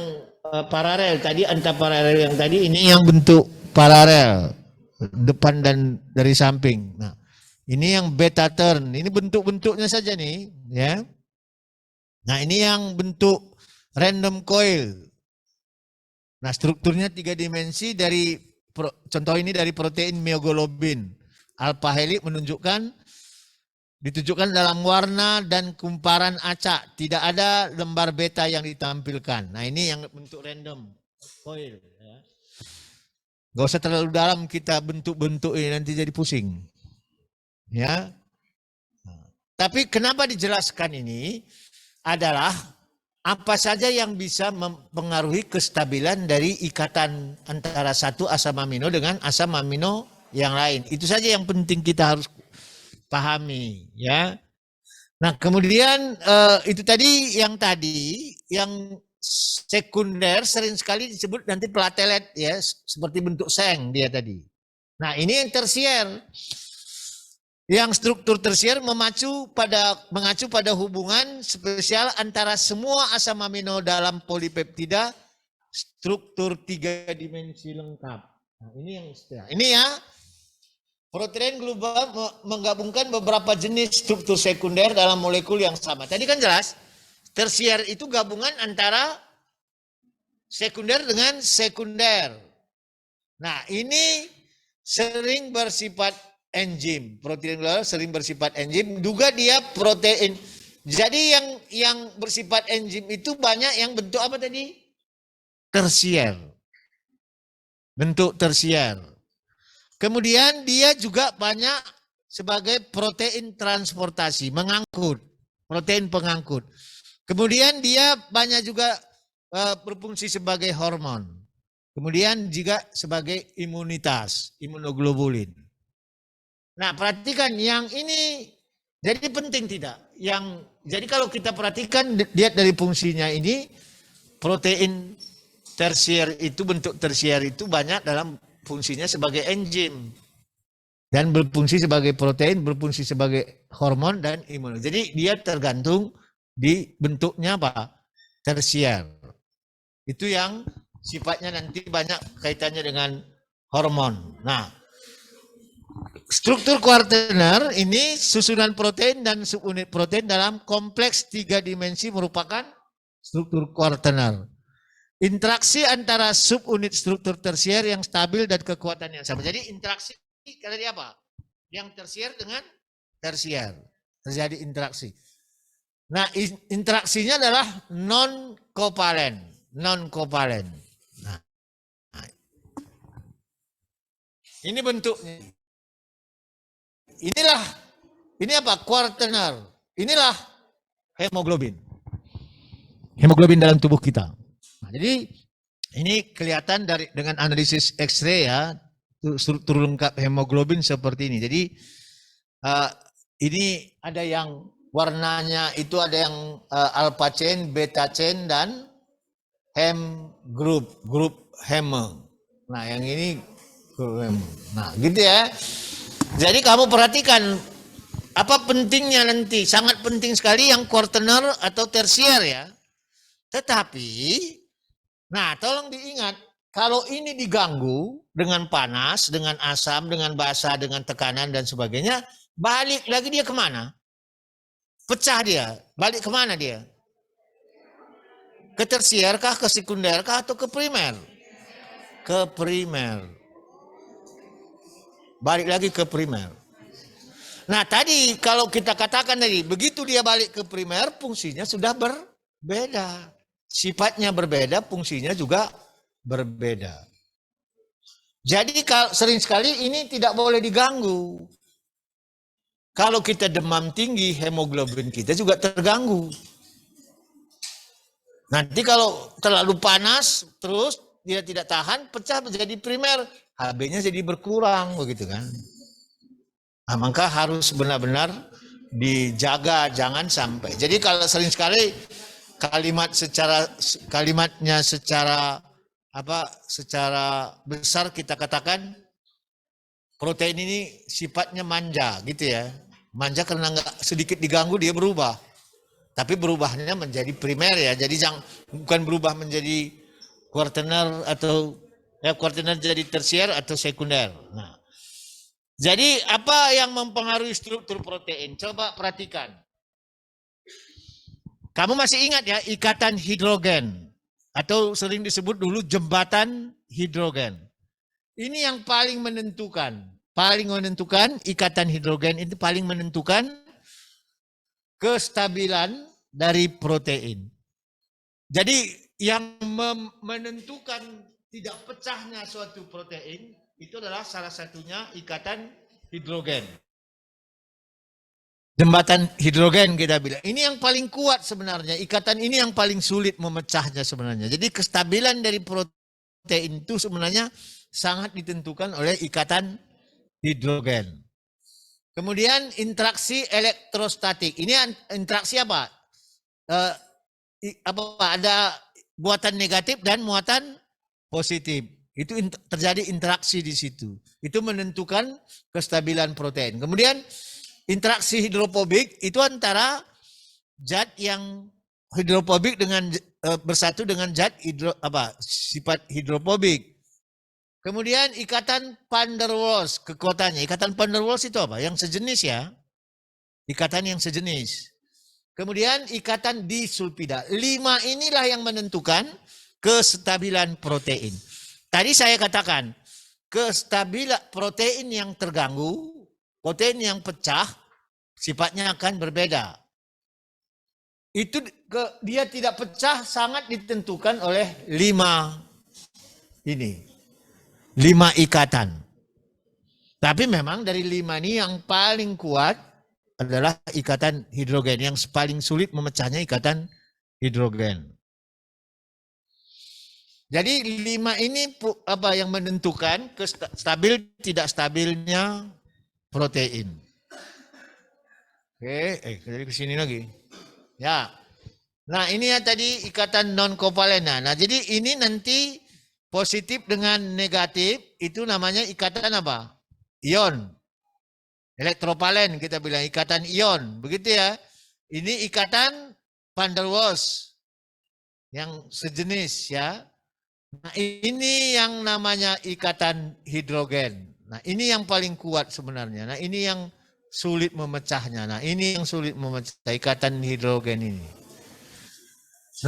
paralel tadi, antaparalel yang tadi, ini yang bentuk paralel depan dan dari samping. Nah, ini yang beta turn. Ini bentuk-bentuknya saja nih, ya. Nah, ini yang bentuk random coil. Nah, strukturnya 3 dimensi dari contoh ini dari protein myoglobin. Alpha helix ditunjukkan dalam warna dan kumparan acak. Tidak ada lembar beta yang ditampilkan. Nah, ini yang bentuk random coil. Ya. Gak usah terlalu dalam kita bentuk-bentuk ini, nanti jadi pusing. Ya. Tapi kenapa dijelaskan ini adalah apa saja yang bisa mempengaruhi kestabilan dari ikatan antara satu asam amino dengan asam amino yang lain. Itu saja yang penting kita harus pahami, ya. Nah, kemudian itu tadi yang sekunder sering sekali disebut nanti platelet, ya, seperti bentuk seng dia tadi. Nah, ini yang tersier. Yang struktur tersier mengacu pada hubungan spesial antara semua asam amino dalam polipeptida struktur 3 dimensi lengkap. Nah, ini yang istilah. Ini ya. Protein global menggabungkan beberapa jenis struktur sekunder dalam molekul yang sama. Tadi kan jelas, tersier itu gabungan antara sekunder dengan sekunder. Nah, ini sering bersifat enzim. Protein global sering bersifat enzim. Juga dia protein. Jadi yang bersifat enzim itu banyak yang bentuk apa tadi? Tersier. Bentuk tersier. Kemudian dia juga banyak sebagai protein transportasi, mengangkut, protein pengangkut. Kemudian dia banyak juga berfungsi sebagai hormon. Kemudian juga sebagai imunitas, imunoglobulin. Nah, perhatikan yang ini jadi penting tidak? Jadi kalau kita perhatikan lihat dari fungsinya ini, protein tersier itu, bentuk tersier itu banyak dalam fungsinya sebagai enzim dan berfungsi sebagai protein, berfungsi sebagai hormon dan imun. Jadi dia tergantung di bentuknya apa? Tersier. Itu yang sifatnya nanti banyak kaitannya dengan hormon. Nah, struktur kuartener ini susunan protein dan subunit protein dalam kompleks 3 dimensi merupakan struktur kuartener. Interaksi antara subunit struktur tersier yang stabil dan kekuatan yang sama. Jadi interaksi tadi apa? Yang tersier dengan tersier. Terjadi interaksi. Nah, interaksinya adalah non-kovalen. Non-kovalen. Nah, ini bentuknya. Ini apa? Kuartener. Inilah hemoglobin. Hemoglobin dalam tubuh kita. Nah, jadi ini kelihatan dengan analisis X-ray ya, struktur lengkap hemoglobin seperti ini. Jadi ini ada yang warnanya itu ada yang alpha chain, beta chain dan hem grup heme. Nah, yang ini grup heme. Nah, gitu ya. Jadi kamu perhatikan apa pentingnya nanti, sangat penting sekali yang kuartener atau tersier ya. Tetapi nah, tolong diingat, kalau ini diganggu dengan panas, dengan asam, dengan basa, dengan tekanan dan sebagainya, balik lagi dia kemana? Pecah dia, balik kemana dia? Ke tersier kah, ke sekunder kah, atau ke primer? Ke primer. Balik lagi ke primer. Nah, tadi kalau kita katakan tadi, begitu dia balik ke primer, fungsinya sudah berbeda. Sifatnya berbeda, fungsinya juga berbeda. Jadi sering sekali ini tidak boleh diganggu. Kalau kita demam tinggi, hemoglobin kita juga terganggu. Nanti kalau terlalu panas, terus dia tidak tahan, pecah menjadi primer, HB-nya jadi berkurang, begitu kan. Nah, maka harus benar-benar dijaga, jangan sampai. Jadi kalau sering sekali kalimatnya secara besar kita katakan protein ini sifatnya manja gitu ya. Manja karena nggak sedikit diganggu dia berubah. Tapi berubahnya menjadi primer ya. Jadi bukan berubah menjadi kuartener atau ya kuartener jadi tersier atau sekunder. Nah, jadi apa yang mempengaruhi struktur protein? Coba perhatikan. Kamu masih ingat ya ikatan hidrogen atau sering disebut dulu jembatan hidrogen. Ini yang paling menentukan. Paling menentukan ikatan hidrogen itu paling menentukan kestabilan dari protein. Jadi yang menentukan tidak pecahnya suatu protein itu adalah salah satunya ikatan hidrogen. Jembatan hidrogen kita bilang. Ini yang paling kuat sebenarnya. Ikatan ini yang paling sulit memecahnya sebenarnya. Jadi kestabilan dari protein itu sebenarnya sangat ditentukan oleh ikatan hidrogen. Kemudian interaksi elektrostatik. Ini interaksi apa? Ada muatan negatif dan muatan positif. Itu terjadi interaksi di situ. Itu menentukan kestabilan protein. Kemudian interaksi hidrofobik itu antara zat yang hidrofobik dengan bersatu dengan zat sifat hidrofobik. Kemudian ikatan van der Waals kekuatannya. Ikatan van der Waals itu apa? Yang sejenis ya. Ikatan yang sejenis. Kemudian ikatan disulfida. 5 inilah yang menentukan kestabilan protein. Tadi saya katakan kestabilan protein yang terganggu, protein yang pecah sifatnya akan berbeda. Itu dia tidak pecah sangat ditentukan oleh 5 ini. 5 ikatan. Tapi memang dari 5 ini yang paling kuat adalah ikatan hidrogen. Yang paling sulit memecahnya ikatan hidrogen. Jadi 5 ini apa yang menentukan stabil tidak stabilnya protein. Oke, dari ke sini lagi. Ya. Nah, ini ya tadi ikatan non kovalen. Nah, jadi ini nanti positif dengan negatif itu namanya ikatan apa? Ion. Elektrovalen kita bilang ikatan ion. Begitu ya. Ini ikatan van der Waals yang sejenis ya. Nah, ini yang namanya ikatan hidrogen. Nah, ini yang paling kuat sebenarnya. Nah, ini yang sulit memecahnya. Nah, ini yang sulit memecah ikatan hidrogen ini.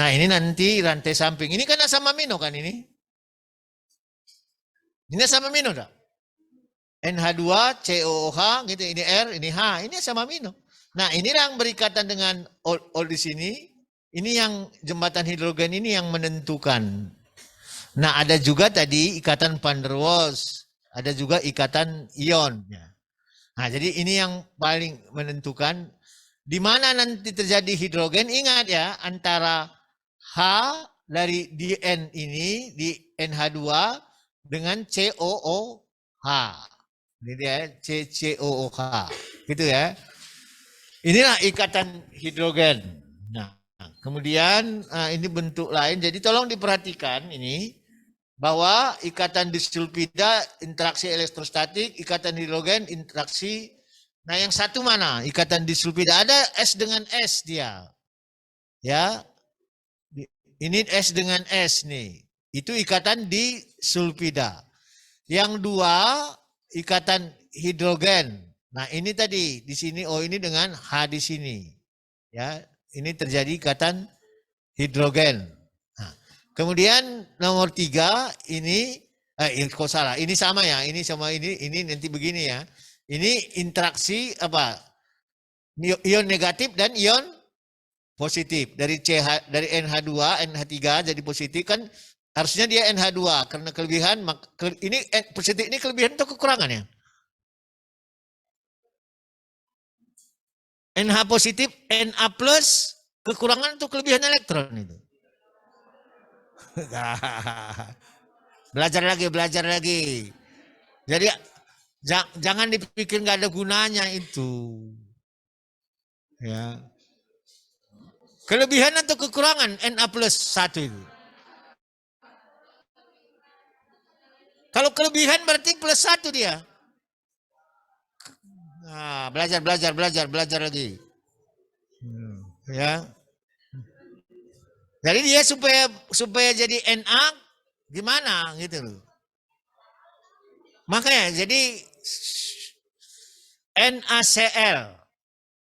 Nah, ini nanti rantai samping. Ini kan asam amino kan ini? Ini asam amino dah. NH2, COOH gitu, ini R, ini H, ini asam amino. Nah, ini yang berikatan dengan O di sini. Ini yang jembatan hidrogen ini yang menentukan. Nah, ada juga tadi ikatan van der Waals, ada juga ikatan ion. Nah, jadi ini yang paling menentukan di mana nanti terjadi hidrogen. Ingat ya, antara H dari DN ini di NH2 dengan COOH. Ini dia CCOOH. Gitu ya. Inilah ikatan hidrogen. Nah, kemudian ini bentuk lain. Jadi tolong diperhatikan ini bahwa ikatan disulfida interaksi elektrostatik, ikatan hidrogen interaksi. Nah, yang satu mana? Ikatan disulfida ada S dengan S dia. Ya. Ini S dengan S nih. Itu ikatan disulfida. Yang 2 ikatan hidrogen. Nah, ini tadi di sini ini dengan H di sini. Ya, ini terjadi ikatan hidrogen. Nah, kemudian nomor 3 ini kok salah. Ini sama ya. Ini sama ini nanti begini ya. Ini interaksi apa? Ion negatif dan ion positif. Dari dari NH2, NH3 jadi positif kan harusnya dia NH2 karena kelebihan ini positif ini kelebihan atau kekurangan ya? NH positif, Na plus kekurangan atau kelebihan elektron itu. belajar lagi. Jadi jangan dipikir nggak ada gunanya itu. Ya. Kelebihan atau kekurangan Na plus 1 itu. Kalau kelebihan berarti plus 1 dia. Nah, belajar lagi. Ya. Jadi dia supaya jadi Na gimana gitu loh. Makanya jadi NaCl.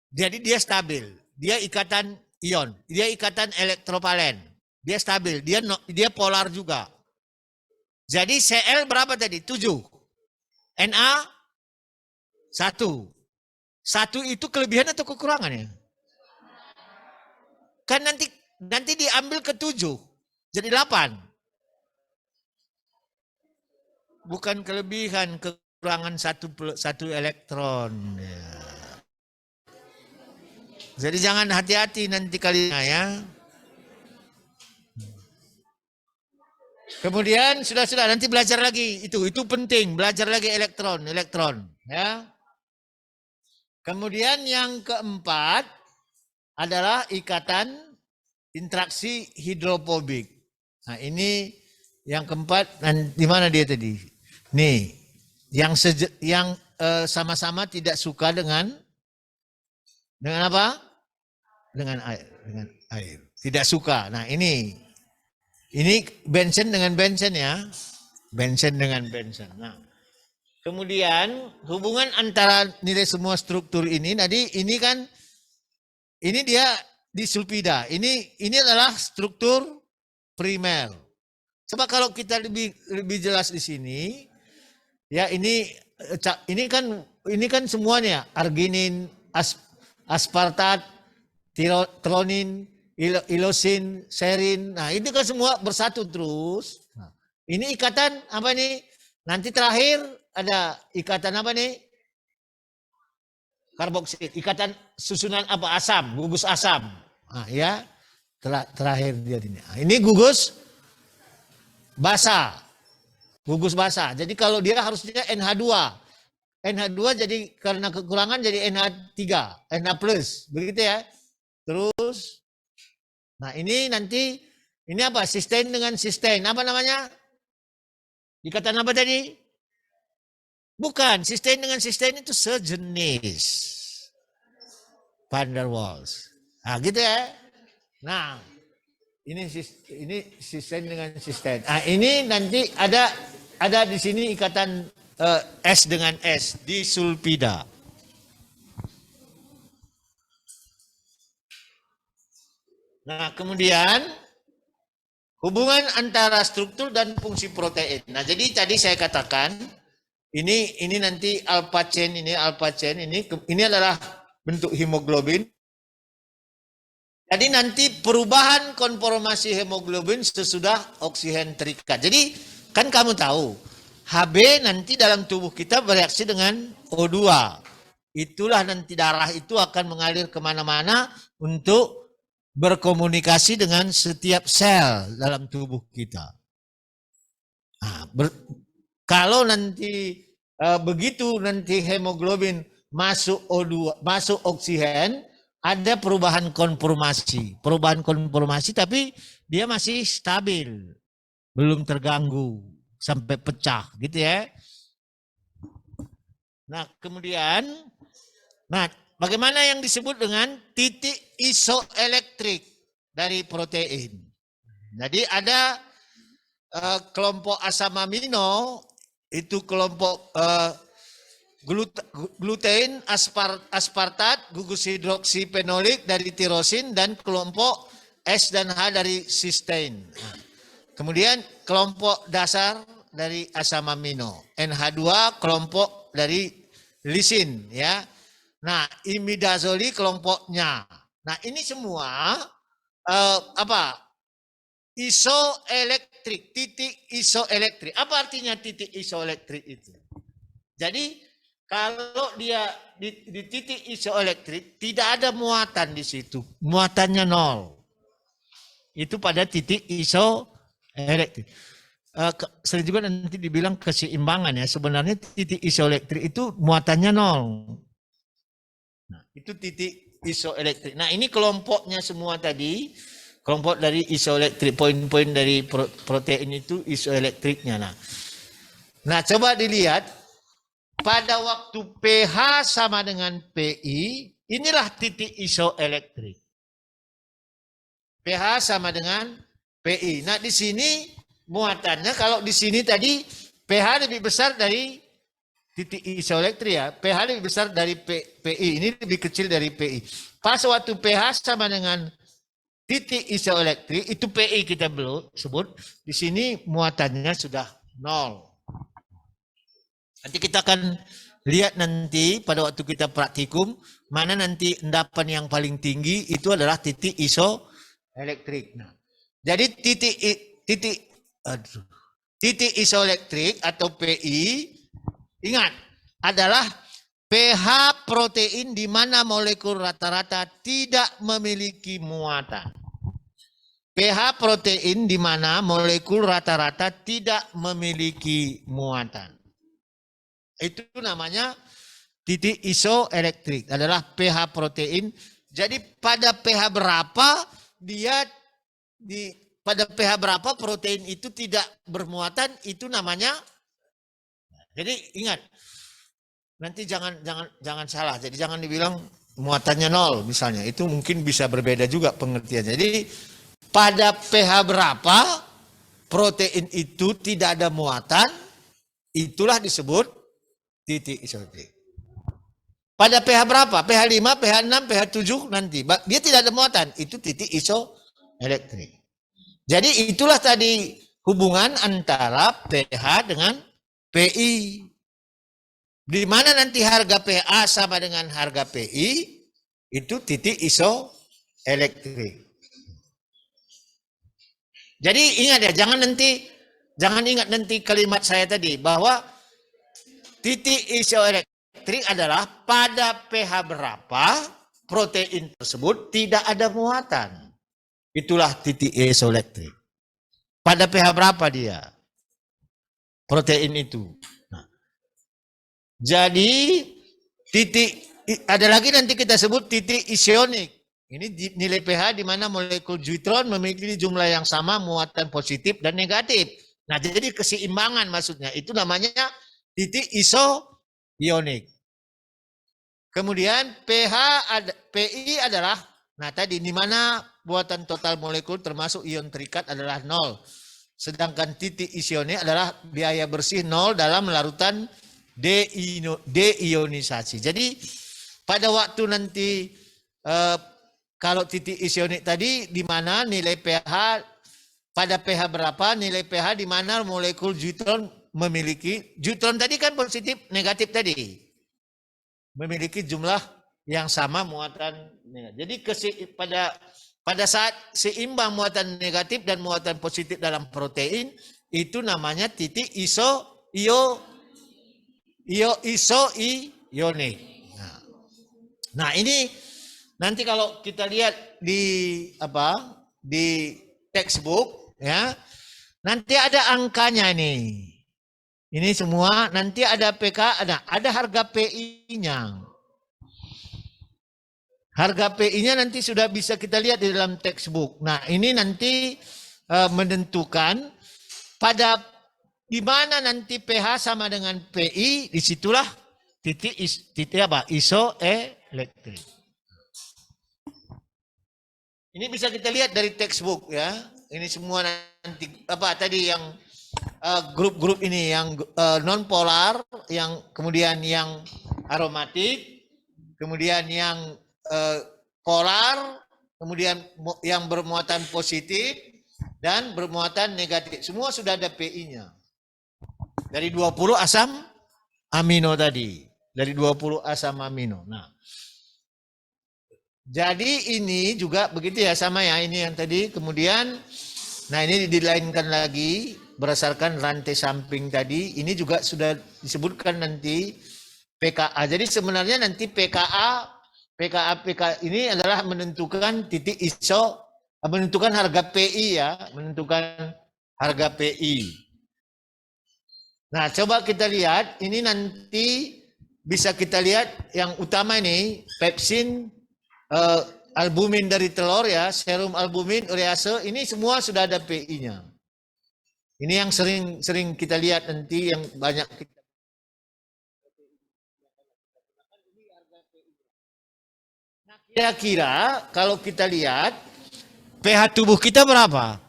Jadi dia stabil. Dia ikatan ion, dia ikatan elektrovalen. Dia stabil, dia polar juga. Jadi Cl berapa tadi? 7. Na 1. 1 itu kelebihan atau kekurangannya? Kan nanti diambil ke 7. Jadi 8. Bukan kelebihan, kekurangan satu elektron. Ya. Jadi jangan hati-hati nanti kalian ya. Kemudian sudah nanti belajar lagi itu penting, belajar lagi elektron ya. Kemudian yang keempat adalah ikatan interaksi hidrofobik. Nah, ini yang keempat, di mana dia tadi? Nih, yang sama-sama tidak suka dengan apa? Dengan air. Tidak suka. Nah, ini benzen dengan benzen ya. Benzen dengan benzen. Nah, kemudian hubungan antara nilai semua struktur ini tadi ini dia di sulfida. Ini adalah struktur primer. Coba kalau kita lebih jelas di sini ya, ini kan semuanya arginin, aspartat, tronin, ilosin, serin. Nah, ini kan semua bersatu terus. Nah, ini ikatan apa nih? Nanti terakhir ada ikatan apa nih? Karboksid. Ikatan susunan apa? Asam, gugus asam. Nah, ya. Terakhir dia ini. Nah, ini gugus basa. Gugus basa. Jadi kalau dia harusnya NH2. NH2 jadi karena kekurangan jadi NH3, NH+. Begitu ya. Terus nah, ini nanti ini apa? Sistein dengan sistein. Apa namanya? Ikatan apa tadi? Bukan, sistein dengan sistein itu sejenis. Van der Waals. Nah, gitu ya. Nah, ini sistein dengan sistein. Nah, ini nanti ada di sini ikatan S dengan S di sulfida. Nah, kemudian hubungan antara struktur dan fungsi protein. Nah, jadi tadi saya katakan ini nanti alpha chain ini adalah bentuk hemoglobin. Jadi nanti perubahan konformasi hemoglobin sesudah oksigen terikat. Jadi kan kamu tahu Hb nanti dalam tubuh kita bereaksi dengan O2. Itulah nanti darah itu akan mengalir kemana-mana untuk berkomunikasi dengan setiap sel dalam tubuh kita. Nah, kalau nanti begitu nanti hemoglobin masuk O2, masuk oksigen, ada perubahan konformasi. Perubahan konformasi tapi dia masih stabil. Belum terganggu sampai pecah gitu ya. Nah, kemudian bagaimana yang disebut dengan titik isoelektrik dari protein? Jadi ada kelompok asam amino, itu kelompok glutein, aspartat, gugus hidroksifenolik dari tirosin, dan kelompok S dan H dari cysteine. Nah, kemudian kelompok dasar dari asam amino, NH2 kelompok dari lisin ya. Nah, imidazoli kelompoknya. Nah, ini semua isoelektrik, titik isoelektrik. Apa artinya titik isoelektrik itu? Jadi kalau dia di titik isoelektrik tidak ada muatan di situ, muatannya 0. Itu pada titik isoelektrik. Sering juga nanti dibilang keseimbangan ya. Sebenarnya titik isoelektrik itu muatannya 0. Nah, itu titik isoelektrik. Nah, ini kelompoknya semua tadi, kelompok dari isoelektrik, poin-poin dari protein itu isoelektriknya. Nah, coba dilihat pada waktu pH sama dengan PI, inilah titik isoelektrik. pH sama dengan PI. Nah, di sini muatannya, kalau di sini tadi pH lebih besar dari titik isoelektrik ya. pH lebih besar dari PI. Ini lebih kecil dari PI. Pas waktu pH sama dengan titik isoelektrik, itu PI kita belum sebut. Di sini muatannya sudah 0. Nanti kita akan lihat nanti pada waktu kita praktikum, mana nanti endapan yang paling tinggi itu adalah titik isoelektrik. Nah, jadi titik isoelektrik atau PI, ingat, adalah pH protein di mana molekul rata-rata tidak memiliki muatan. pH protein di mana molekul rata-rata tidak memiliki muatan. Itu namanya titik isoelektrik, adalah pH protein. Jadi pada pH berapa pada pH berapa protein itu tidak bermuatan, itu namanya. Jadi ingat, nanti jangan salah. Jadi jangan dibilang muatannya 0 misalnya. Itu mungkin bisa berbeda juga pengertiannya. Jadi pada pH berapa protein itu tidak ada muatan, itulah disebut titik isoelektrik. Pada pH berapa? pH 5, pH 6, pH 7 nanti. Dia tidak ada muatan. Itu titik isoelektrik. Jadi itulah tadi hubungan antara pH dengan PI. Di mana nanti harga pH sama dengan harga PI, itu titik isoelektrik. Jadi ingat ya, jangan ingat nanti kalimat saya tadi bahwa titik isoelektrik adalah pada pH berapa protein tersebut tidak ada muatan. Itulah titik isoelektrik. Pada pH berapa dia protein itu. Nah, jadi titik, ada lagi nanti kita sebut titik isionik. Ini nilai pH di mana molekul neutron memiliki jumlah yang sama muatan positif dan negatif. Nah, jadi keseimbangan maksudnya. Itu namanya titik isoionik. Kemudian PI adalah, nah tadi di mana buatan total molekul termasuk ion terikat adalah 0. Sedangkan titik isionik adalah biaya bersih 0 dalam larutan deionisasi. Jadi pada waktu nanti kalau titik isionik tadi di mana nilai pH pada pH berapa nilai pH di mana molekul neutron memiliki, neutron tadi kan positif negatif tadi, memiliki jumlah yang sama muatan negatif. Jadi pada saat seimbang muatan negatif dan muatan positif dalam protein, itu namanya titik isoionik. Nah ini nanti kalau kita lihat di textbook ya, nanti ada angkanya nih. Ini semua nanti ada PK, ada harga PI-nya. Harga PI-nya nanti sudah bisa kita lihat di dalam textbook. Nah, ini nanti menentukan pada di mana nanti pH sama dengan PI, disitulah titik isoelektrik. Ini bisa kita lihat dari textbook ya. Ini semua nanti tadi yang grup-grup ini yang non polar, yang kemudian yang aromatik, kemudian yang polar, kemudian yang bermuatan positif dan bermuatan negatif. Semua sudah ada PI-nya. Dari 20 asam amino tadi, dari 20 asam amino. Nah, jadi ini juga begitu ya, sama ya ini yang tadi. Kemudian nah ini dilainkan lagi berdasarkan rantai samping tadi. Ini juga sudah disebutkan nanti PKA. Jadi sebenarnya nanti PKA ini adalah menentukan titik menentukan harga PI ya, menentukan harga PI. Nah, coba kita lihat, ini nanti bisa kita lihat yang utama ini pepsin, albumin dari telur ya, serum albumin, urease, ini semua sudah ada PI-nya. Ini yang sering kita lihat nanti yang banyak kita Kira-kira kalau kita lihat pH tubuh kita berapa?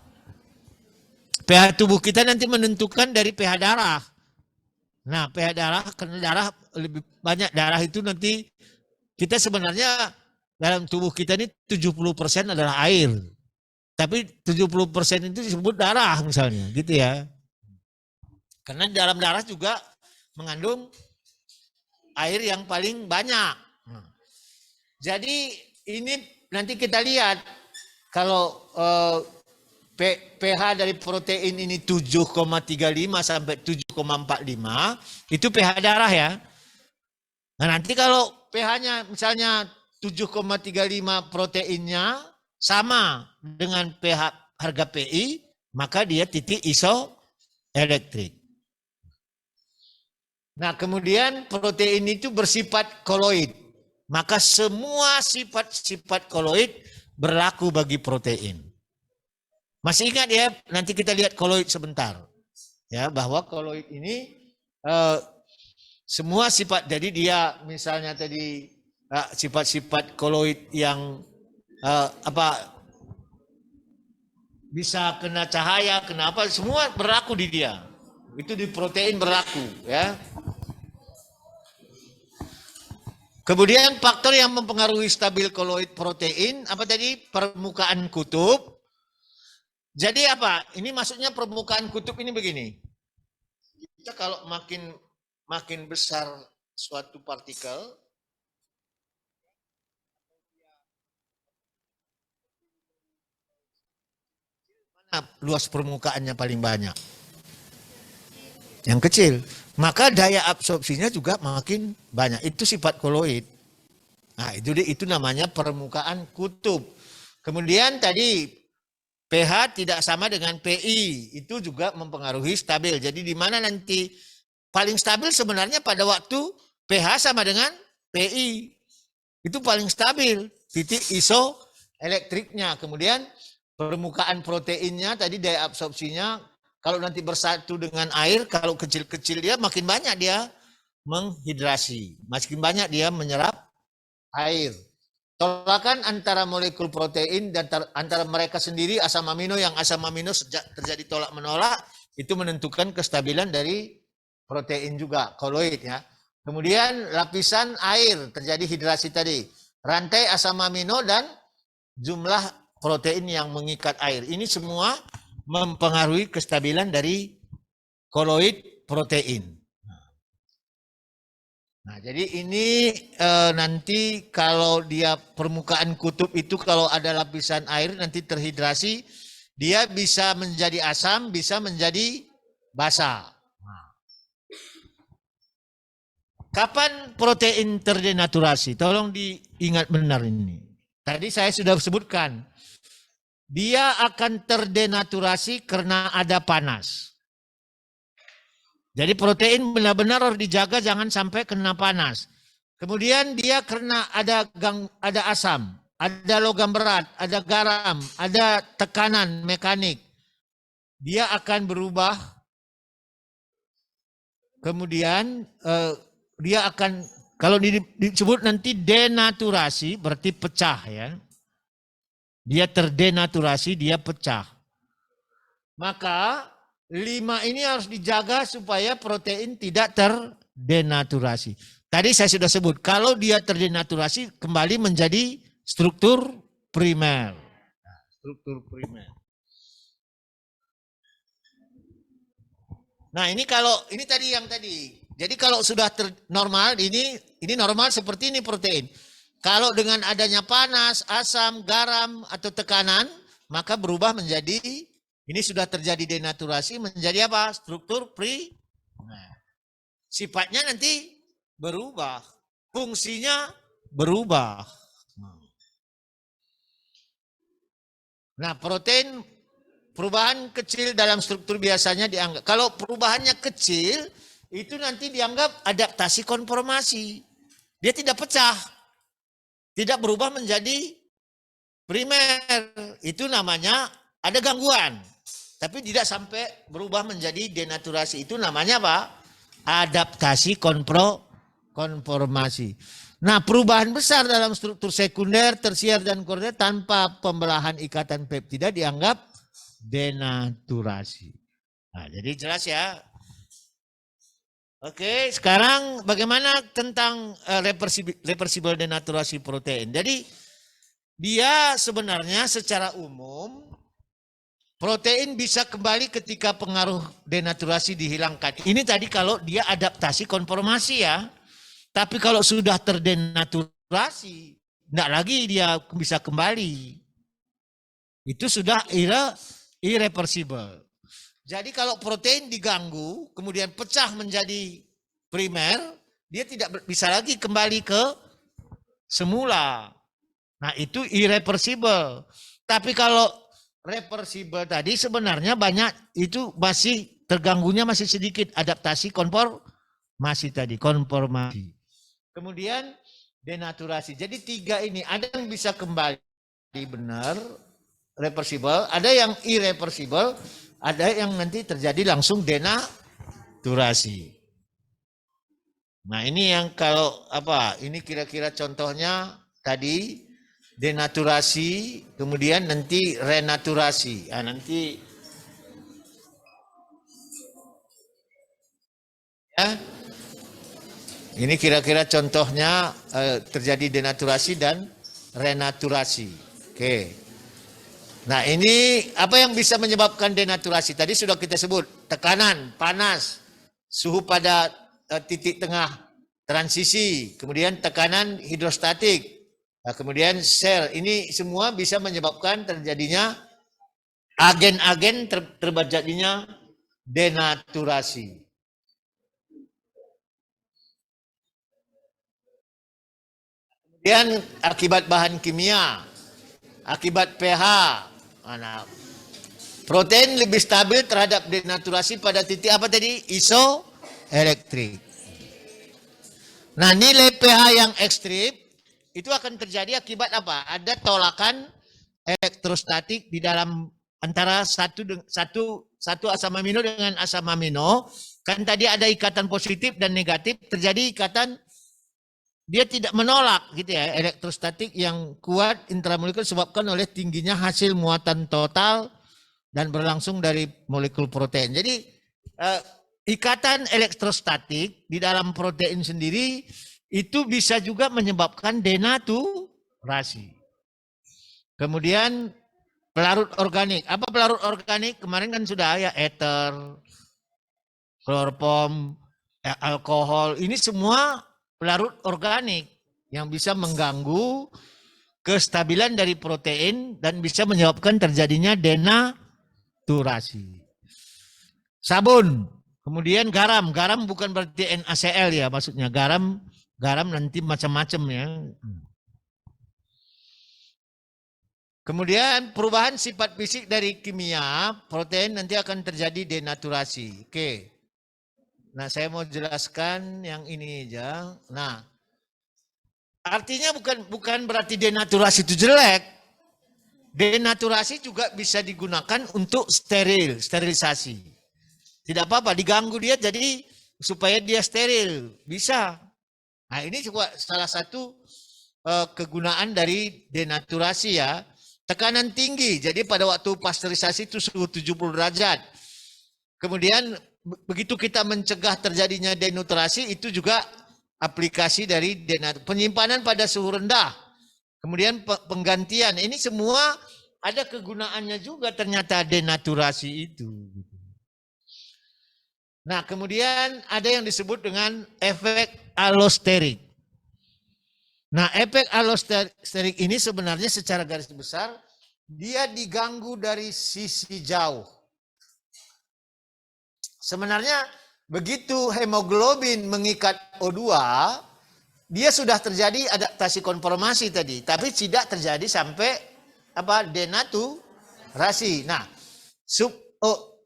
pH tubuh kita nanti menentukan dari pH darah. Nah, pH darah, karena darah lebih banyak darah itu nanti kita sebenarnya dalam tubuh kita ini 70% adalah air. Tapi 70% itu disebut darah misalnya, gitu ya. Karena dalam darah juga mengandung air yang paling banyak. Jadi ini nanti kita lihat kalau pH dari protein ini 7,35 sampai 7,45 itu pH darah ya. Nah nanti kalau pH-nya misalnya 7,35 proteinnya sama dengan pH harga PI, maka dia titik isoelektrik. Nah kemudian protein itu bersifat koloid. Maka semua sifat-sifat koloid berlaku bagi protein. Masih ingat ya, nanti kita lihat koloid sebentar. Ya, bahwa koloid ini semua sifat, jadi dia misalnya tadi sifat-sifat koloid yang bisa kena cahaya, kenapa semua berlaku di dia. Itu di protein berlaku ya. Kemudian faktor yang mempengaruhi stabil koloid protein, apa tadi? Permukaan kutub. Jadi apa? Ini maksudnya permukaan kutub ini begini. Kita kalau makin besar suatu partikel, mana luas permukaannya paling banyak? Yang kecil. Maka daya absorpsinya juga makin banyak. Itu sifat koloid. Nah, itu namanya permukaan kutub. Kemudian tadi pH tidak sama dengan PI. Itu juga mempengaruhi stabil. Jadi di mana nanti paling stabil sebenarnya pada waktu pH sama dengan PI. Itu paling stabil. Titik isoelektriknya. Kemudian permukaan proteinnya tadi daya absorpsinya kalau nanti bersatu dengan air, kalau kecil-kecil dia makin banyak dia menghidrasi. Makin banyak dia menyerap air. Tolakan antara molekul protein dan antara mereka sendiri asam amino, yang asam amino sejak terjadi tolak menolak, itu menentukan kestabilan dari protein juga, koloid ya. Kemudian lapisan air, terjadi hidrasi tadi. Rantai asam amino dan jumlah protein yang mengikat air. Ini semua mempengaruhi kestabilan dari koloid protein. Nah, jadi ini nanti kalau dia permukaan kutub itu kalau ada lapisan air nanti terhidrasi, dia bisa menjadi asam, bisa menjadi basa. Nah. Kapan protein terdenaturasi? Tolong diingat benar ini. Tadi saya sudah sebutkan. Dia akan terdenaturasi karena ada panas. Jadi protein benar-benar harus dijaga jangan sampai kena panas. Kemudian dia karena ada asam, ada logam berat, ada garam, ada tekanan mekanik. Dia akan berubah. Kemudian dia akan, kalau disebut nanti denaturasi berarti pecah ya. Dia terdenaturasi, dia pecah. Maka 5 ini harus dijaga supaya protein tidak terdenaturasi. Tadi saya sudah sebut, kalau dia terdenaturasi kembali menjadi struktur primer. Struktur primer. Nah ini tadi yang tadi. Jadi kalau sudah normal, ini normal seperti ini protein. Kalau dengan adanya panas, asam, garam, atau tekanan, maka berubah menjadi, ini sudah terjadi denaturasi, menjadi apa? Struktur primer. Sifatnya nanti berubah. Fungsinya berubah. Nah, protein, perubahan kecil dalam struktur biasanya dianggap. Kalau perubahannya kecil, itu nanti dianggap adaptasi konformasi. Dia tidak pecah. Tidak berubah menjadi primer. Itu namanya ada gangguan. Tapi tidak sampai berubah menjadi denaturasi. Itu namanya apa? Adaptasi konformasi. Nah, perubahan besar dalam struktur sekunder, tersier, dan koroner tanpa pembelahan ikatan peptida dianggap denaturasi. Nah, jadi jelas ya. Oke, sekarang bagaimana tentang reversible denaturasi protein. Jadi dia sebenarnya secara umum protein bisa kembali ketika pengaruh denaturasi dihilangkan. Ini tadi kalau dia adaptasi konformasi ya. Tapi kalau sudah terdenaturasi, tidak lagi dia bisa kembali. Itu sudah irreversible. Jadi kalau protein diganggu, kemudian pecah menjadi primer, dia tidak bisa lagi kembali ke semula. Nah itu irreversible. Tapi kalau reversible tadi sebenarnya banyak, itu masih terganggunya masih sedikit adaptasi konformasi tadi, konformasi. Kemudian denaturasi. Jadi tiga ini ada yang bisa kembali benar reversible, ada yang irreversible, ada yang nanti terjadi langsung denaturasi. Nah ini yang kalau apa? Ini kira-kira contohnya tadi denaturasi, kemudian nanti renaturasi. Nah, nanti ya. Ini kira-kira contohnya terjadi denaturasi dan renaturasi. Oke. Nah ini apa yang bisa menyebabkan denaturasi? Tadi sudah kita sebut tekanan, panas, suhu pada titik tengah transisi, kemudian tekanan hidrostatik, kemudian sel. Ini semua bisa menyebabkan terjadinya agen-agen terjadinya denaturasi. Kemudian akibat bahan kimia, akibat pH, nah, protein lebih stabil terhadap denaturasi pada titik apa tadi? Isoelektrik. Nah nilai pH yang ekstrim itu akan terjadi akibat apa? Ada tolakan elektrostatik di dalam antara satu asam amino dengan asam amino. Kan tadi ada ikatan positif dan negatif, terjadi ikatan dia tidak menolak gitu ya, elektrostatik yang kuat intramolekuler disebabkan oleh tingginya hasil muatan total dan berlangsung dari molekul protein. Jadi ikatan elektrostatik di dalam protein sendiri itu bisa juga menyebabkan denaturasi. Kemudian pelarut organik. Apa pelarut organik? Kemarin kan sudah ya ether, kloroform, alkohol. Ini semua pelarut organik yang bisa mengganggu kestabilan dari protein dan bisa menyebabkan terjadinya denaturasi. Sabun, kemudian garam. Garam bukan berarti NaCl ya, maksudnya garam nanti macam-macam ya. Kemudian perubahan sifat fisik dari kimia protein nanti akan terjadi denaturasi. Oke. Nah, saya mau jelaskan yang ini aja. Nah, artinya bukan berarti denaturasi itu jelek. Denaturasi juga bisa digunakan untuk sterilisasi. Tidak apa-apa, diganggu dia jadi supaya dia steril, bisa. Nah, ini juga salah satu kegunaan dari denaturasi ya. Tekanan tinggi, jadi pada waktu pasteurisasi itu suhu 70 derajat. Kemudian begitu kita mencegah terjadinya denaturasi, itu juga aplikasi dari penyimpanan pada suhu rendah. Kemudian penggantian, ini semua ada kegunaannya juga ternyata denaturasi itu. Nah kemudian ada yang disebut dengan efek allosterik. Nah efek allosterik ini sebenarnya secara garis besar, dia diganggu dari sisi jauh. Sebenarnya begitu hemoglobin mengikat O2, dia sudah terjadi adaptasi konformasi tadi, tapi tidak terjadi sampai denaturasi. Nah,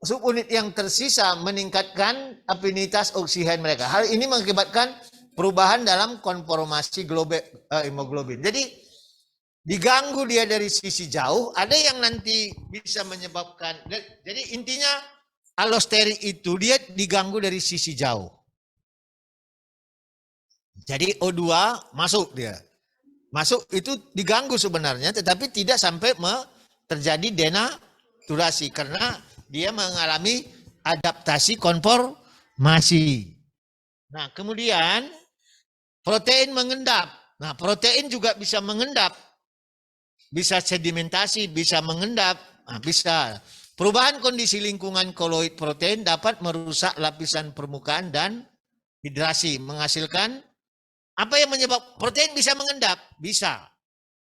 subunit yang tersisa meningkatkan afinitas oksigen mereka. Hal ini mengakibatkan perubahan dalam konformasi hemoglobin. Jadi diganggu dia dari sisi jauh, ada yang nanti bisa menyebabkan. Jadi intinya allosterik itu dia diganggu dari sisi jauh. Jadi O2 masuk dia. Masuk itu diganggu sebenarnya, tetapi tidak sampai terjadi denaturasi karena dia mengalami adaptasi konformasi. Nah, kemudian protein mengendap. Nah, protein juga bisa mengendap. Bisa sedimentasi, bisa mengendap, bisa. Perubahan kondisi lingkungan koloid protein dapat merusak lapisan permukaan dan hidrasi, menghasilkan apa yang menyebabkan protein bisa mengendap? Bisa.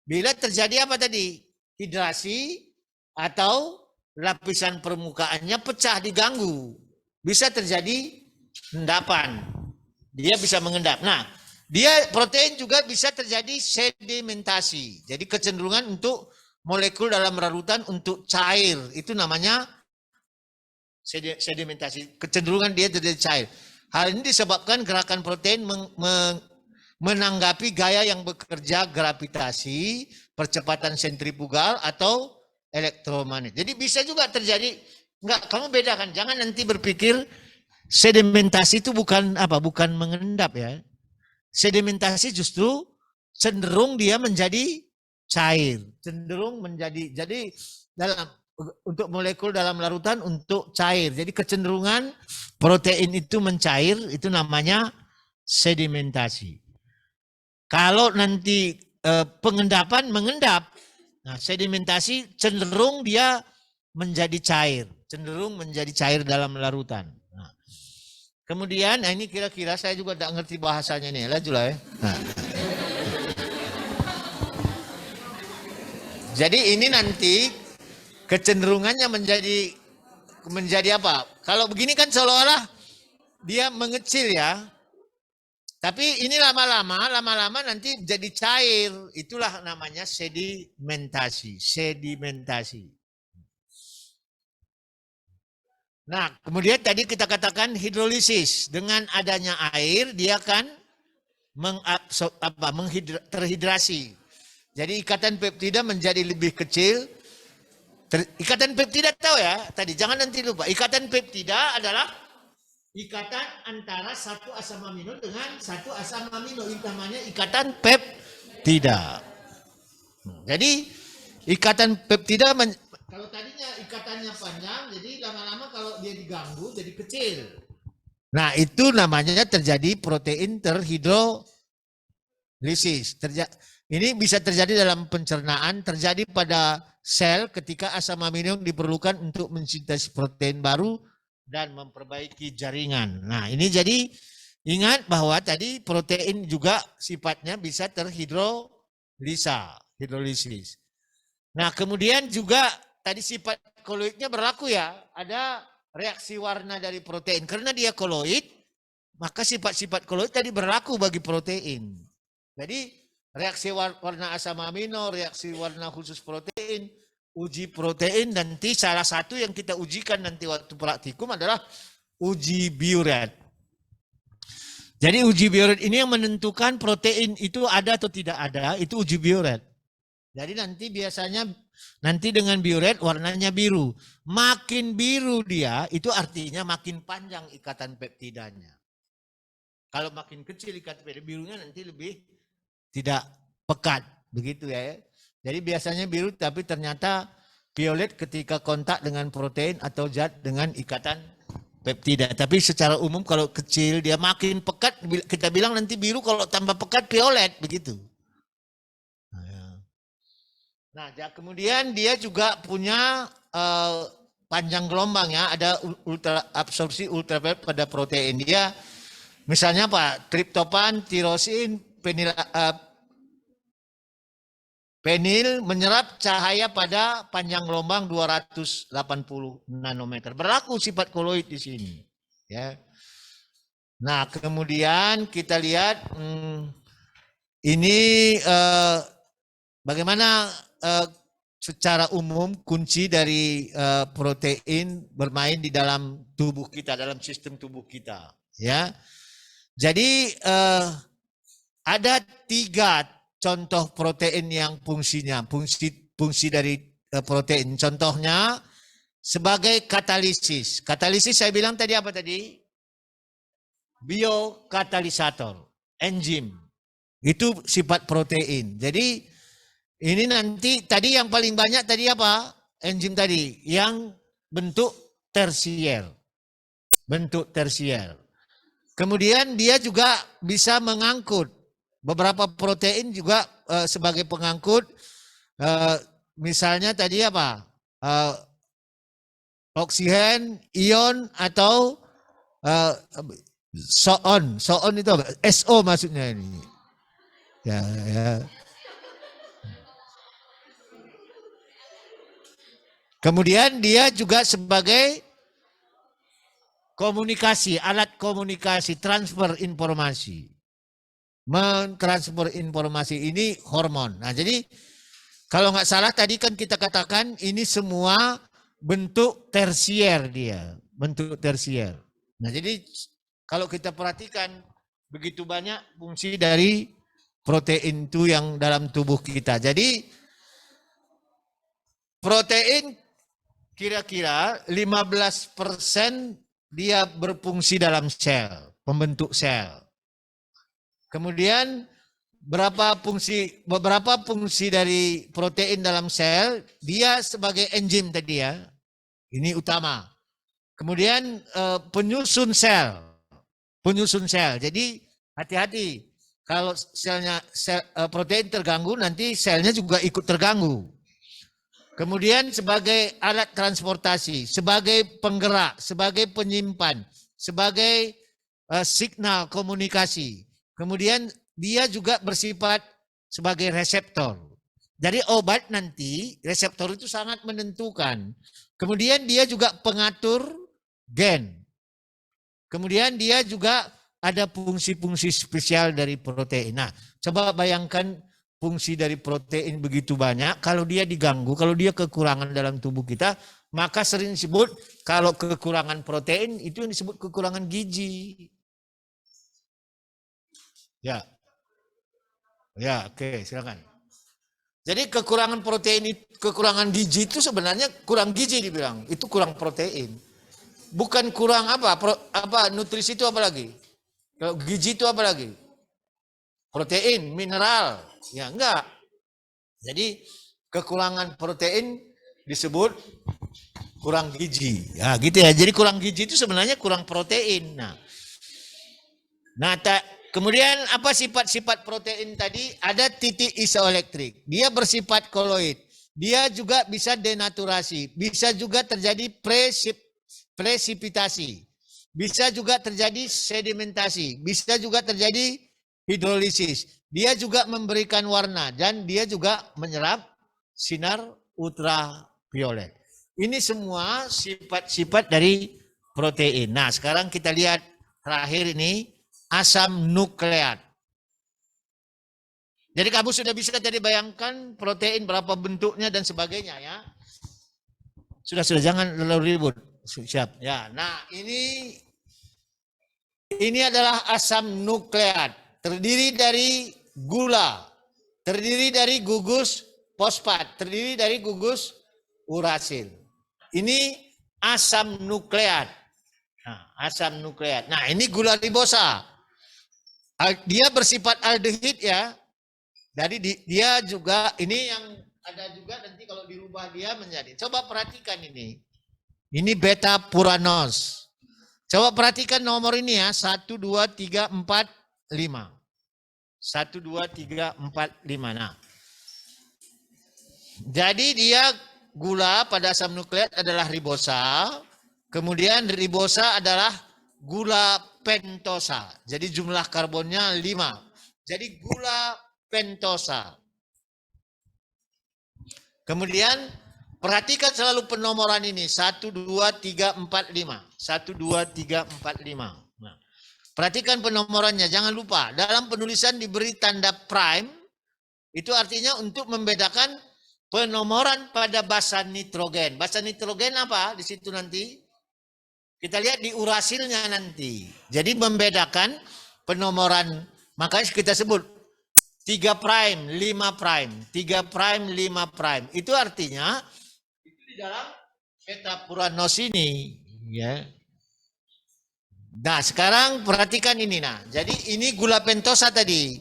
Bila terjadi apa tadi? Hidrasi atau lapisan permukaannya pecah, diganggu. Bisa terjadi endapan. Dia bisa mengendap. Nah, protein juga bisa terjadi sedimentasi. Jadi kecenderungan untuk molekul dalam larutan untuk cair. Itu namanya sedimentasi. Kecenderungan dia terjadi cair. Hal ini disebabkan gerakan protein menanggapi gaya yang bekerja gravitasi, percepatan sentrifugal atau elektromagnet. Jadi bisa juga terjadi, enggak, kamu bedakan, jangan nanti berpikir sedimentasi itu bukan mengendap ya. Sedimentasi justru cenderung dia menjadi cair, cenderung menjadi, jadi untuk molekul dalam larutan untuk cair. Jadi kecenderungan protein itu mencair, itu namanya sedimentasi. Kalau nanti pengendapan mengendap, nah sedimentasi cenderung dia menjadi cair, cenderung menjadi cair dalam larutan. Nah, kemudian ini kira-kira saya juga tidak ngerti bahasanya nih, lanjutlah ya. Nah. Jadi ini nanti kecenderungannya menjadi apa? Kalau begini kan seolah-olah dia mengecil ya. Tapi ini lama-lama nanti jadi cair. Itulah namanya sedimentasi. Nah, kemudian tadi kita katakan hidrolisis. Dengan adanya air, dia akan terhidrasi. Jadi ikatan peptida menjadi lebih kecil. Ikatan peptida tahu ya? Tadi jangan nanti lupa. Ikatan peptida adalah ikatan antara satu asam amino dengan satu asam amino, namanya ikatan peptida. Jadi ikatan peptida kalau tadinya ikatannya panjang, jadi lama-lama kalau dia diganggu jadi kecil. Nah, itu namanya terjadi protein terhidrolisis. Ini bisa terjadi dalam pencernaan, terjadi pada sel ketika asam amino diperlukan untuk mensintesis protein baru dan memperbaiki jaringan. Nah, ini jadi ingat bahwa tadi protein juga sifatnya bisa hidrolisis. Nah, kemudian juga tadi sifat koloidnya berlaku ya. Ada reaksi warna dari protein. Karena dia koloid, maka sifat-sifat koloid tadi berlaku bagi protein. Jadi reaksi warna asam amino, reaksi warna khusus protein, uji protein, nanti salah satu yang kita ujikan nanti waktu praktikum adalah uji biuret. Jadi uji biuret ini yang menentukan protein itu ada atau tidak ada, itu uji biuret. Jadi nanti biasanya dengan biuret warnanya biru. Makin biru dia, itu artinya makin panjang ikatan peptidanya. Kalau makin kecil ikatan peptida, birunya nanti lebih tidak pekat, begitu ya. Jadi biasanya biru tapi ternyata violet ketika kontak dengan protein atau zat dengan ikatan peptida. Tapi secara umum kalau kecil dia makin pekat, kita bilang nanti biru, kalau tambah pekat violet, begitu. Nah, kemudian dia juga punya panjang gelombang ya, ada absorpsi ultraviolet pada protein. Dia misalnya apa? Triptofan, tirosin, penil menyerap cahaya pada panjang gelombang 280 nanometer. Berlaku sifat koloid di sini. Ya. Nah, kemudian kita lihat ini bagaimana secara umum kunci dari protein bermain di dalam tubuh kita, dalam sistem tubuh kita. Ya. Jadi ada 3 contoh protein yang fungsi dari protein. Contohnya sebagai katalisis. Katalisis saya bilang tadi apa tadi? Biokatalisator. enzim. Itu sifat protein. Jadi ini nanti tadi yang paling banyak tadi apa? Enzim tadi yang bentuk tersier. Bentuk tersier. Kemudian dia juga bisa mengangkut beberapa protein juga sebagai pengangkut. Misalnya tadi apa? Oksigen, ion atau soon. Soon itu apa? SO maksudnya ini. Ya. Kemudian dia juga sebagai komunikasi, alat komunikasi, transfer informasi. Mentransfer informasi ini hormon. Nah, jadi kalau nggak salah tadi kan kita katakan ini semua bentuk tersier dia, bentuk tersier. Nah, jadi kalau kita perhatikan begitu banyak fungsi dari protein itu yang dalam tubuh kita. Jadi protein kira-kira 15% dia berfungsi dalam sel, pembentuk sel. Kemudian beberapa fungsi dari protein dalam sel, dia sebagai enzim tadi ya. Ini utama. Kemudian penyusun sel. Jadi hati-hati kalau protein terganggu nanti selnya juga ikut terganggu. Kemudian sebagai alat transportasi, sebagai penggerak, sebagai penyimpan, sebagai signal komunikasi. Kemudian dia juga bersifat sebagai reseptor. Jadi obat nanti reseptor itu sangat menentukan. Kemudian dia juga pengatur gen. Kemudian dia juga ada fungsi-fungsi spesial dari protein. Nah, coba bayangkan fungsi dari protein begitu banyak. Kalau dia diganggu, kalau dia kekurangan dalam tubuh kita, maka sering disebut kalau kekurangan protein itu yang disebut kekurangan gizi. Ya, oke, silakan. Jadi kekurangan protein, kekurangan gizi itu sebenarnya kurang gizi dibilang, itu kurang protein. Bukan kurang apa nutrisi itu apa lagi? Kalau gizi itu apa lagi? Protein, mineral, ya enggak. Jadi kekurangan protein disebut kurang gizi. Ya, gitu ya. Jadi kurang gizi itu sebenarnya kurang protein. Nah, kemudian apa sifat-sifat protein tadi? Ada titik isoelektrik. Dia bersifat koloid. Dia juga bisa denaturasi. Bisa juga terjadi presipitasi. Bisa juga terjadi sedimentasi. Bisa juga terjadi hidrolisis. Dia juga memberikan warna dan dia juga menyerap sinar ultraviolet. Ini semua sifat-sifat dari protein. Nah, sekarang kita lihat terakhir ini asam nukleat. Jadi kamu sudah bisa tadi bayangkan protein berapa bentuknya dan sebagainya ya. Sudah jangan terlalu ribut. Siap. Ya, nah ini adalah asam nukleat. Terdiri dari gula, terdiri dari gugus fosfat, terdiri dari gugus urasil. Ini asam nukleat. Nah, asam nukleat. Nah, ini gula ribosa. Dia bersifat aldehid ya. Jadi dia juga ini yang ada juga nanti kalau dirubah dia menjadi. Coba perhatikan ini. Ini beta puranos. Coba perhatikan nomor ini ya. 1, 2, 3, 4, 5. 1, 2, 3, 4, 5. Nah. Jadi dia gula pada asam nukleat adalah ribosa. Kemudian ribosa adalah gula pentosa. Jadi jumlah karbonnya 5. Jadi gula pentosa. Kemudian perhatikan selalu penomoran ini. 1, 2, 3, 4, 5. 1, 2, 3, 4, 5. Nah, perhatikan penomorannya. Jangan lupa. Dalam penulisan diberi tanda prime. Itu artinya untuk membedakan penomoran pada basa nitrogen. Basa nitrogen apa? Di situ nanti. Kita lihat di urasilnya nanti. Jadi membedakan penomoran. Makanya kita sebut 3 prime, 5 prime, 3 prime, 5 prime. Itu artinya itu di dalam beta puranos ini, ya. Nah, sekarang perhatikan ini. Nah, jadi ini gula pentosa tadi.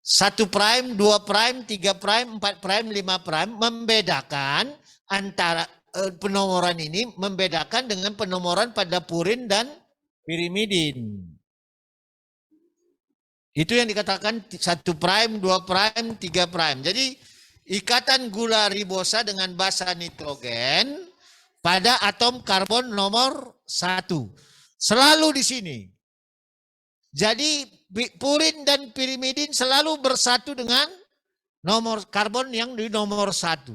1 prime, 2 prime, 3 prime, 4 prime, 5 prime membedakan antara penomoran ini membedakan dengan penomoran pada purin dan pirimidin. Itu yang dikatakan 1 prime, 2 prime, 3 prime. Jadi ikatan gula ribosa dengan basa nitrogen pada atom karbon nomor 1. Selalu di sini. Jadi purin dan pirimidin selalu bersatu dengan nomor karbon yang di nomor 1.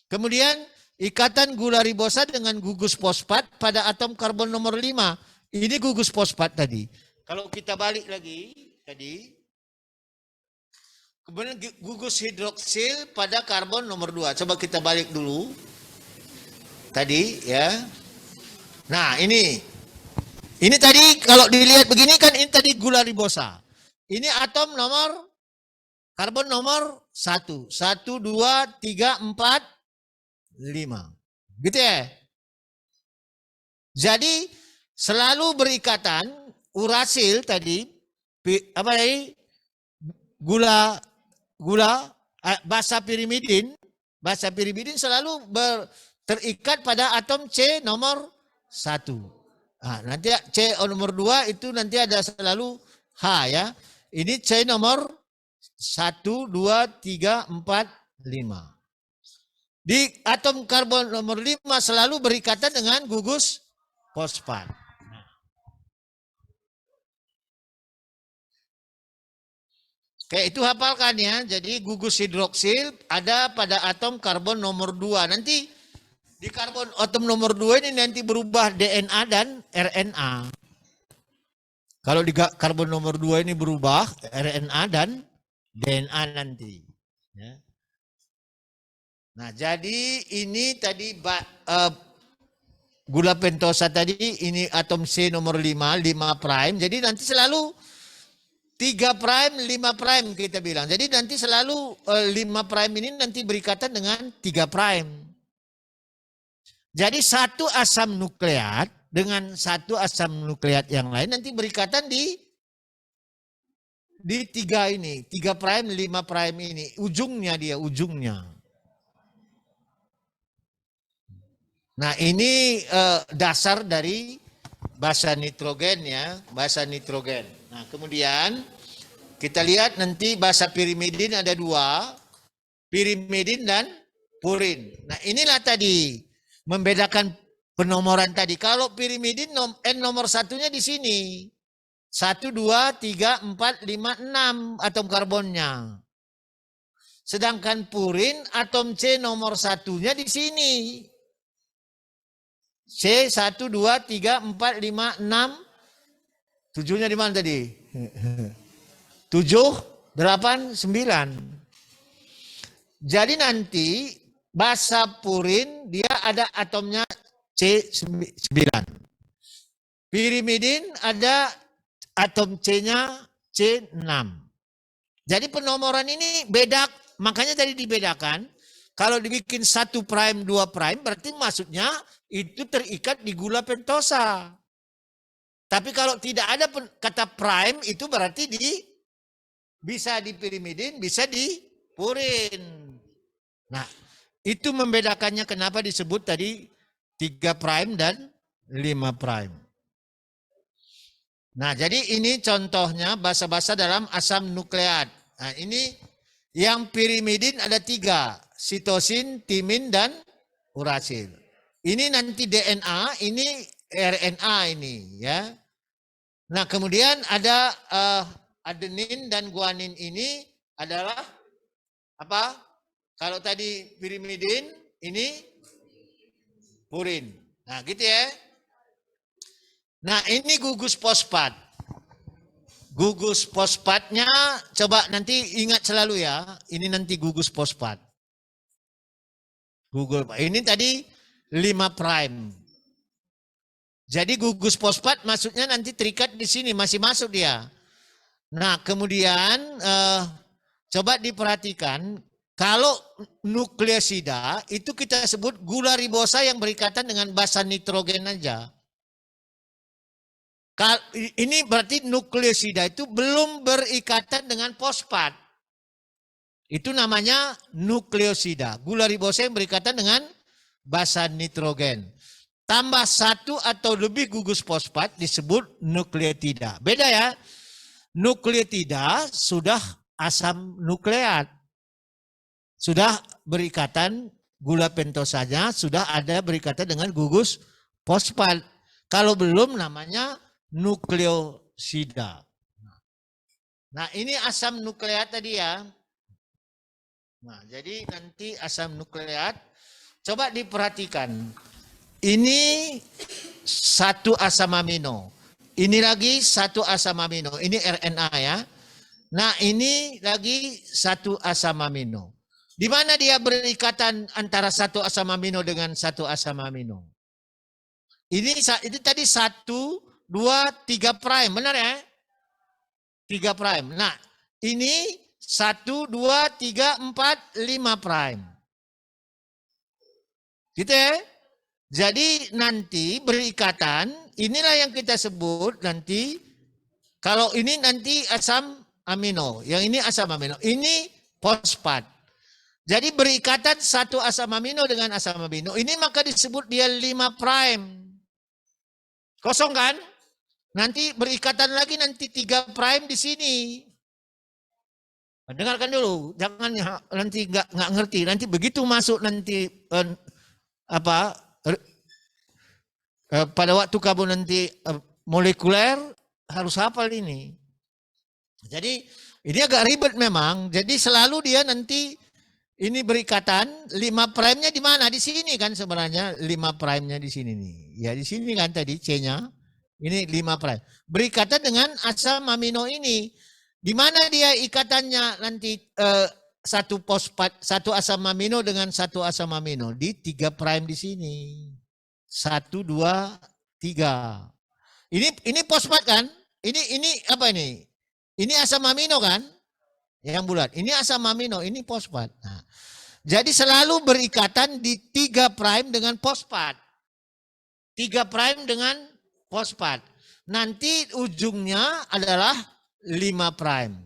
Kemudian ikatan gula ribosa dengan gugus fosfat pada atom karbon nomor 5. Ini gugus fosfat tadi. Kalau kita balik lagi tadi, kemudian gugus hidroksil pada karbon nomor 2. Coba kita balik dulu. Tadi ya. Nah, ini tadi kalau dilihat begini kan ini tadi gula ribosa. Ini atom nomor karbon nomor 1. 1, 2, 3, 4, 5. Gitu ya. Jadi selalu berikatan urasil tadi apa tadi? Basa pirimidin selalu terikat pada atom C nomor 1. Nah, nanti C nomor 2 itu nanti ada selalu H ya. Ini C nomor 1, 2, 3, 4, 5. Di atom karbon nomor 5 selalu berikatan dengan gugus fosfat. Oke, itu hafalkan ya. Jadi gugus hidroksil ada pada atom karbon nomor 2. Nanti di karbon atom nomor 2 ini nanti berubah DNA dan RNA. Kalau di karbon nomor 2 ini berubah RNA dan DNA nanti. Ya. Nah, jadi ini tadi gula pentosa tadi, ini atom C nomor 5, 5 prime. Jadi nanti selalu 3 prime, 5 prime kita bilang. Jadi nanti selalu 5 prime ini nanti berikatan dengan 3 prime. Jadi satu asam nukleat dengan satu asam nukleat yang lain nanti berikatan di 3 ini. 3 prime, 5 prime ini. Ujungnya. Nah, ini dasar dari basa nitrogen ya. Basa nitrogen. Nah, kemudian kita lihat nanti basa pirimidin ada 2. Pirimidin dan purin. Nah, inilah tadi membedakan penomoran tadi. Kalau pirimidin N nomor 1-nya di sini. 1, 2, 3, 4, 5, 6 atom karbonnya. Sedangkan purin atom C nomor 1-nya di sini. C 1, 2, 3, 4, 5, 6. 7-nya di mana tadi? 7, 8, 9. Jadi nanti basa purin dia ada atomnya C9. Pirimidin ada atom C-nya C6. Jadi penomoran ini beda, makanya tadi dibedakan. Kalau dibikin 1 prime, 2 prime berarti maksudnya itu terikat di gula pentosa. Tapi kalau tidak ada kata prime itu berarti bisa di pirimidin, bisa di purin. Nah, itu membedakannya kenapa disebut tadi 3 prime dan 5 prime. Nah, jadi ini contohnya basa-basa dalam asam nukleat. Nah, ini yang pirimidin ada 3, sitosin, timin, dan urasil. Ini nanti DNA, ini RNA ini ya. Nah, kemudian ada adenin dan guanin ini adalah apa? Kalau tadi pirimidin, ini purin. Nah, gitu ya. Nah, ini gugus fosfat. Gugus fosfatnya coba nanti ingat selalu ya. Ini nanti gugus fosfat. Ini tadi 5 prime. Jadi gugus fosfat maksudnya nanti terikat di sini, masih masuk dia. Nah, kemudian coba diperhatikan, kalau nukleosida itu kita sebut gula ribosa yang berikatan dengan basa nitrogen aja. Ini berarti nukleosida itu belum berikatan dengan fosfat. Itu namanya nukleosida. Gula ribosa yang berikatan dengan basa nitrogen. Tambah satu atau lebih gugus fosfat disebut nukleotida. Beda ya. Nukleotida sudah asam nukleat. Sudah berikatan gula pentosanya, sudah ada berikatan dengan gugus fosfat. Kalau belum namanya nukleosida. Nah ini asam nukleat tadi ya. Nah, jadi nanti asam nukleat, coba diperhatikan. Ini satu asam amino. Ini lagi satu asam amino. Ini RNA ya. Nah, ini lagi satu asam amino. Di mana dia berikatan antara satu asam amino dengan satu asam amino? Ini tadi 1, 2, 3 prime. Benar ya? 3 prime. Nah, ini 1, 2, 3, 4, 5 prime. Gitu ya. Jadi nanti berikatan, inilah yang kita sebut nanti, kalau ini nanti asam amino, yang ini asam amino, ini fosfat. Jadi berikatan satu asam amino dengan asam amino, ini maka disebut dia 5 prime. Kosong kan? Nanti berikatan lagi nanti 3 prime di sini. Dengarkan dulu, jangan nanti nggak ngerti. Nanti begitu masuk nanti pada waktu kamu nanti molekuler harus hafal ini. Jadi ini agak ribet memang. Jadi selalu dia nanti ini berikatan 5 prime-nya di mana? Di sini kan sebenarnya 5 prime-nya di sini nih. Ya di sini kan tadi C-nya. Ini 5 prime. Berikatan dengan asam amino ini. Di mana dia ikatannya nanti satu fosfat, satu asam amino dengan satu asam amino di 3 prime di sini. 1, 2, 3. Ini fosfat kan? Ini apa ini? Ini asam amino kan? Yang bulat. Ini asam amino, ini fosfat. Nah, jadi selalu berikatan di 3 prime dengan fosfat. 3 prime dengan fosfat. Nanti ujungnya adalah 5 prime.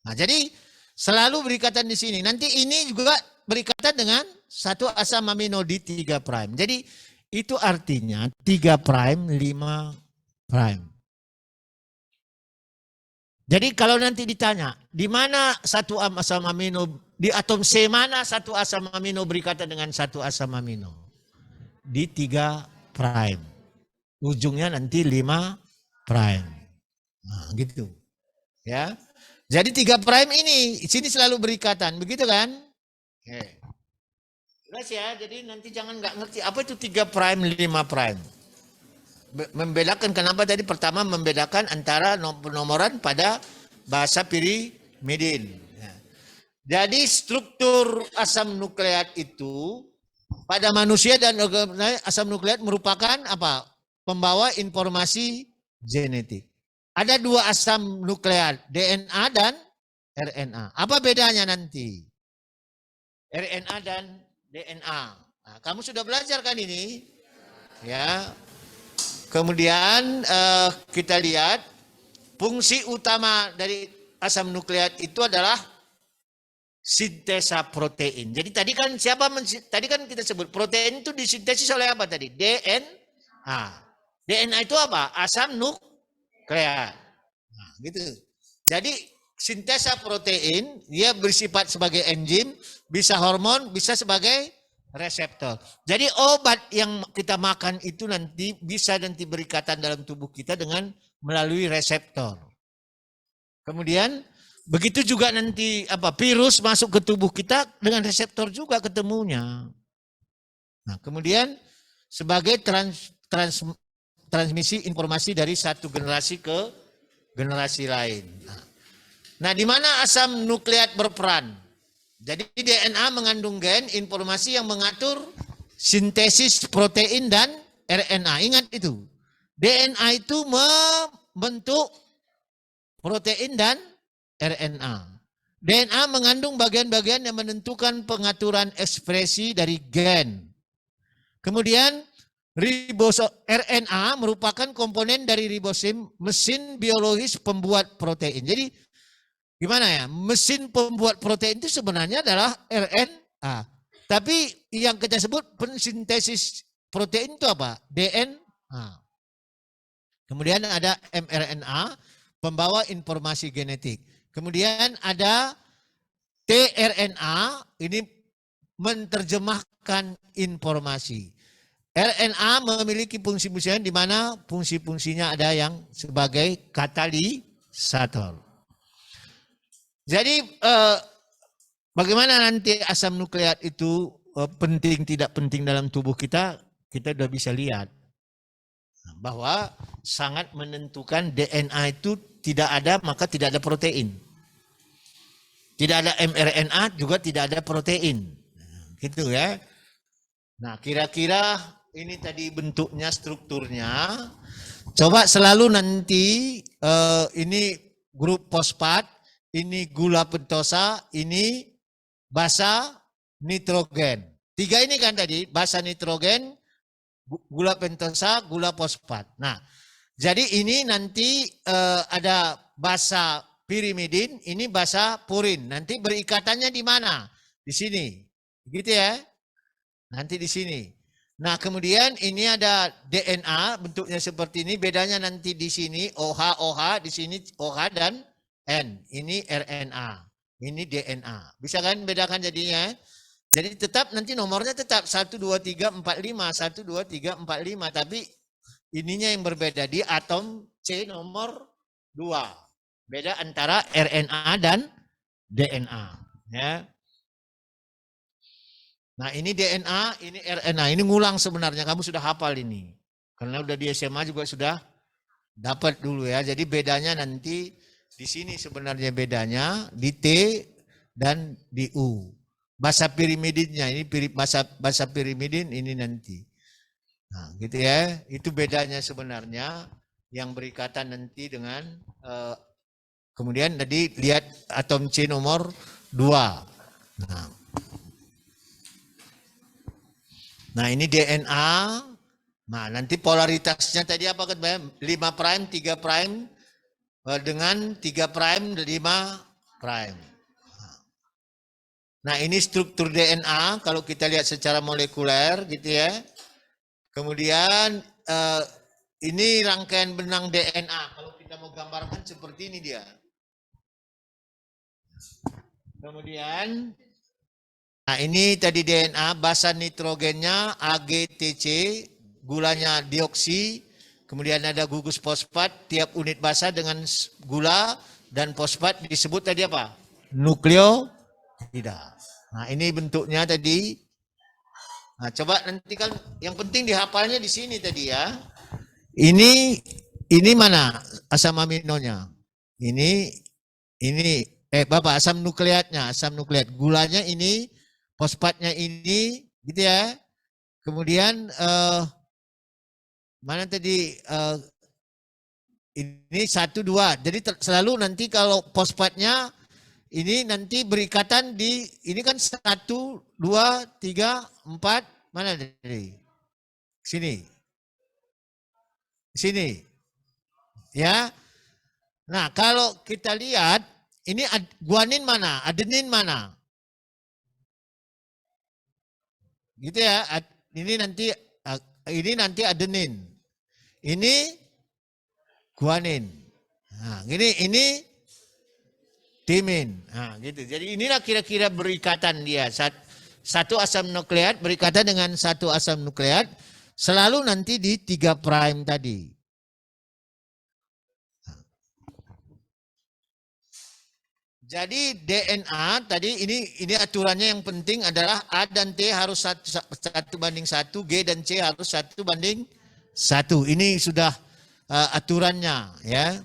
Nah, jadi selalu berikatan di sini. Nanti ini juga berikatan dengan satu asam amino di 3 prime. Jadi itu artinya 3 prime, 5 prime. Jadi kalau nanti ditanya, di mana satu asam amino, di atom C mana satu asam amino berikatan dengan satu asam amino? Di 3 prime. Ujungnya nanti 5 prime. Nah, gitu. Ya. Jadi 3 prime ini sini selalu berikatan, begitu kan? Oke. Jelas ya, jadi nanti jangan nggak ngerti apa itu 3 prime, 5 prime. Membedakan kenapa tadi pertama membedakan antara penomoran pada bahasa pirimidin. Ya. Jadi struktur asam nukleat itu pada manusia dan asam nukleat merupakan apa? Pembawa informasi genetik. Ada 2 asam nukleat, DNA dan RNA. Apa bedanya nanti? RNA dan DNA. Nah, kamu sudah belajar kan ini? Ya. Kemudian kita lihat fungsi utama dari asam nukleat itu adalah sintesa protein. Jadi tadi kan tadi kan kita sebut protein itu disintesis oleh apa tadi? DNA. DNA itu apa? Asam nukleat. Nah, gitu. Jadi sintesa protein dia bersifat sebagai enzim, bisa hormon, bisa sebagai reseptor. Jadi obat yang kita makan itu nanti bisa nanti berikatan dalam tubuh kita dengan melalui reseptor. Kemudian begitu juga nanti virus masuk ke tubuh kita dengan reseptor juga ketemunya. Nah, kemudian sebagai transmisi informasi dari satu generasi ke generasi lain. Nah, di mana asam nukleat berperan? Jadi DNA mengandung gen informasi yang mengatur sintesis protein dan RNA. Ingat itu. DNA itu membentuk protein dan RNA. DNA mengandung bagian-bagian yang menentukan pengaturan ekspresi dari gen. Kemudian RNA merupakan komponen dari ribosom, mesin biologis pembuat protein. Jadi gimana ya? Mesin pembuat protein itu sebenarnya adalah RNA. Tapi yang kita sebut pensintesis protein itu apa? DNA. Kemudian ada mRNA, pembawa informasi genetik. Kemudian ada tRNA, ini menerjemahkan informasi. RNA memiliki fungsi-fungsi di mana fungsi-fungsinya ada yang sebagai katalisator. Jadi bagaimana nanti asam nukleat itu penting tidak penting dalam tubuh kita, kita sudah bisa lihat bahwa sangat menentukan. DNA itu tidak ada maka tidak ada protein. Tidak ada mRNA juga tidak ada protein. Gitu ya. Nah, kira-kira ini tadi bentuknya, strukturnya. Coba selalu nanti ini grup fosfat, ini gula pentosa, ini basa nitrogen. Tiga ini kan tadi, basa nitrogen, gula pentosa, gula fosfat. Nah, jadi ini nanti ada basa pirimidin, ini basa purin. Nanti berikatannya di mana? Di sini. Gitu ya. Nanti di sini. Nah, kemudian ini ada DNA, bentuknya seperti ini. Bedanya nanti di sini OH, di sini OH dan N. Ini RNA, ini DNA. Bisa kan bedakan jadinya? Jadi tetap nanti nomornya tetap 1, 2, 3, 4, 5. 1, 2, 3, 4, 5. Tapi ininya yang berbeda. Di atom C nomor 2. Beda antara RNA dan DNA. Ya. Nah, ini DNA, ini RNA, ini ngulang sebenarnya, kamu sudah hafal ini. Karena udah di SMA juga sudah dapat dulu ya. Jadi bedanya nanti di sini sebenarnya bedanya di T dan di U. Basa pirimidinnya, ini basa pirimidin ini nanti. Nah, gitu ya. Itu bedanya sebenarnya yang berikatan nanti dengan kemudian tadi lihat atom C nomor 2. Nah, ini DNA. Nah, nanti polaritasnya tadi apa kan? 5 prime, 3 prime dengan 3 prime, 5 prime. Nah, ini struktur DNA kalau kita lihat secara molekuler gitu ya. Kemudian ini rangkaian benang DNA. Kalau kita mau gambarkan seperti ini dia. Kemudian nah, ini tadi DNA, basa nitrogennya AGTC, gulanya dioksi, kemudian ada gugus fosfat, tiap unit basa dengan gula dan fosfat disebut tadi apa? Nukleotida. Nah, ini bentuknya tadi. Nah, coba nanti kan yang penting dihafalnya di sini tadi ya. Ini mana asam aminonya? Ini Bapak asam nukleatnya, asam nukleat. Gulanya ini, fosfatnya ini, gitu ya. Kemudian mana tadi ini 1, 2. Jadi selalu nanti kalau fosfatnya ini nanti berikatan di ini kan 1, 2, 3, 4. Mana tadi? Sini. Sini. Ya. Nah, kalau kita lihat ini guanin mana? Adenin mana? Gitu ya. Ini nanti adenin. Ini guanin. Nah, ini timin. Nah, gitu. Jadi inilah kira-kira berikatan dia. Satu asam nukleat berikatan dengan satu asam nukleat selalu nanti di 3 prime tadi. Jadi DNA tadi ini aturannya yang penting adalah A dan T harus 1 banding 1, G dan C harus 1 banding 1. Ini sudah aturannya ya.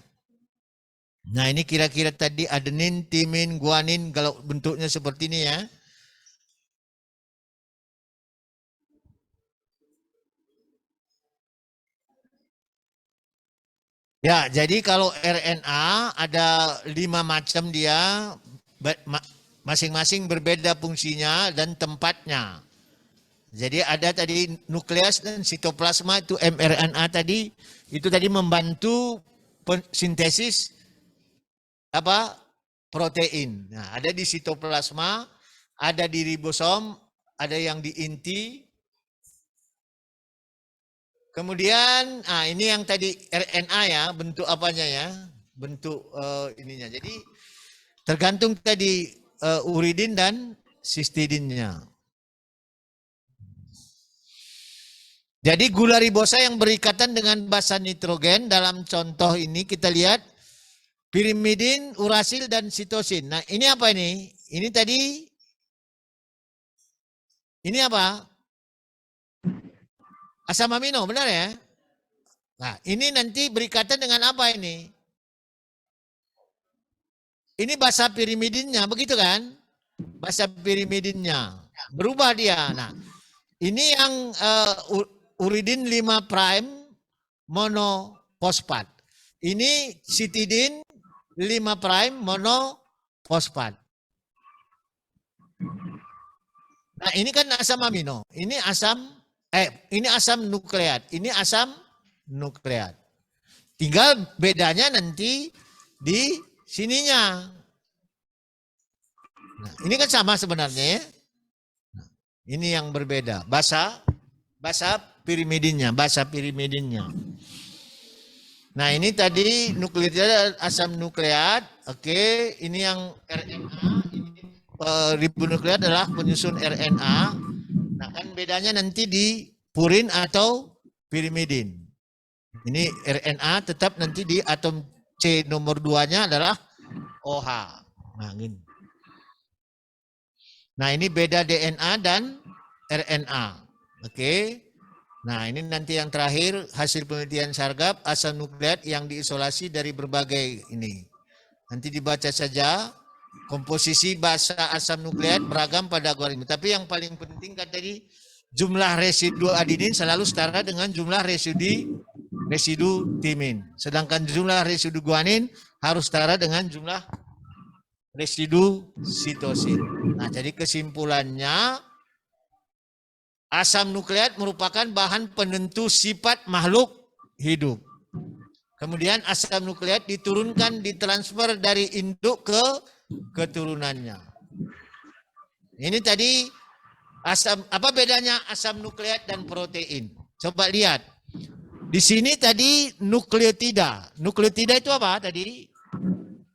Nah, ini kira-kira tadi adenin, timin, guanin kalau bentuknya seperti ini ya. Ya, jadi kalau RNA ada 5 macam dia, masing-masing berbeda fungsinya dan tempatnya. Jadi ada tadi nukleus dan sitoplasma itu mRNA tadi, itu tadi membantu sintesis apa? Protein. Nah, ada di sitoplasma, ada di ribosom, ada yang di inti. Kemudian, ini yang tadi RNA ya, bentuk apanya ya? Bentuk ininya. Jadi tergantung tadi uridin dan cystidinnya. Jadi gula ribosa yang berikatan dengan basa nitrogen dalam contoh ini kita lihat pirimidin, urasil, dan sitosin. Nah ini apa ini? Ini tadi, ini apa? Asam amino, benar ya? Nah ini nanti berikatan dengan apa ini? Ini basa pirimidinnya, begitu kan? Basa pirimidinnya. Berubah dia. Nah ini yang uridin 5' monofosfat. Ini citidin 5' monofosfat. Nah, ini kan asam amino. Ini asam nukleat. Ini asam nukleat. Tinggal bedanya nanti di sininya. Nah, ini kan sama sebenarnya ya. Nah, ini yang berbeda. Basa pirimidinnya. Nah ini tadi nukleotida asam nukleat. Oke, ini yang RNA. Ribonukleat adalah penyusun RNA. Nah kan bedanya nanti di purin atau pirimidin. Ini RNA tetap nanti di atom C nomor 2-nya adalah OH. Nah gini. Nah ini beda DNA dan RNA. Oke. Nah ini nanti yang terakhir hasil penelitian Sargab asam nukleat yang diisolasi dari berbagai ini. Nanti dibaca saja komposisi basa asam nukleat beragam pada algoritma. Tapi yang paling penting kan tadi jumlah residu adenin selalu setara dengan jumlah residu timin. Sedangkan jumlah residu guanin harus setara dengan jumlah residu sitosin. Nah jadi kesimpulannya asam nukleat merupakan bahan penentu sifat makhluk hidup. Kemudian asam nukleat diturunkan, ditransfer dari induk ke keturunannya. Ini tadi apa bedanya asam nukleat dan protein? Coba lihat. Di sini tadi nukleotida. Nukleotida itu apa tadi?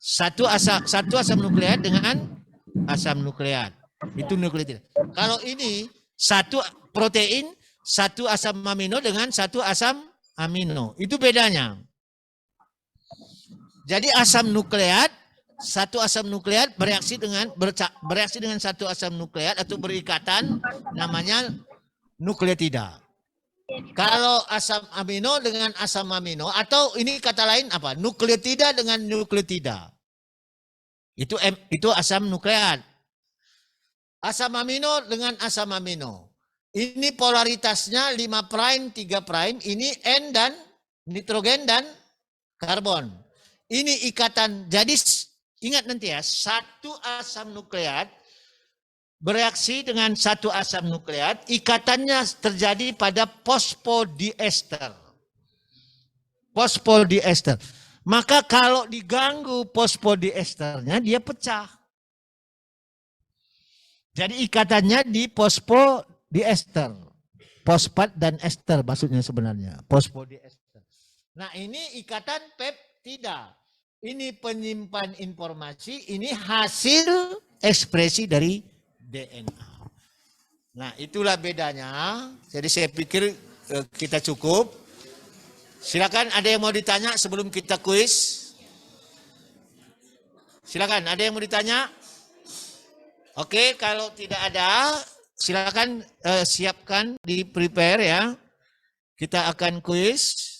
Satu asam nukleat dengan asam nukleat. Itu nukleotida. Kalau ini satu protein, satu asam amino dengan satu asam amino. Itu bedanya. Jadi asam nukleat, satu asam nukleat bereaksi dengan satu asam nukleat atau berikatan namanya nukleotida. Kalau asam amino dengan asam amino atau ini kata lain apa? Nukleotida dengan nukleotida. Itu asam nukleat. Asam amino dengan asam amino. Ini polaritasnya 5', 3'. Ini N dan nitrogen dan karbon. Ini ikatan. Jadi ingat nanti ya, satu asam nukleat bereaksi dengan satu asam nukleat, ikatannya terjadi pada fosfodiester. Fosfodiester. Maka kalau diganggu fosfodiesternya, dia pecah. Jadi ikatannya di fosfodiester. Fosfat dan ester maksudnya sebenarnya. Fosfodiester. Nah ini ikatan peptida. Ini penyimpan informasi, ini hasil ekspresi dari DNA. Nah itulah bedanya. Jadi saya pikir kita cukup. Silakan ada yang mau ditanya sebelum kita kuis. Silakan ada yang mau ditanya. Oke, kalau tidak ada, silakan siapkan di prepare ya. Kita akan kuis.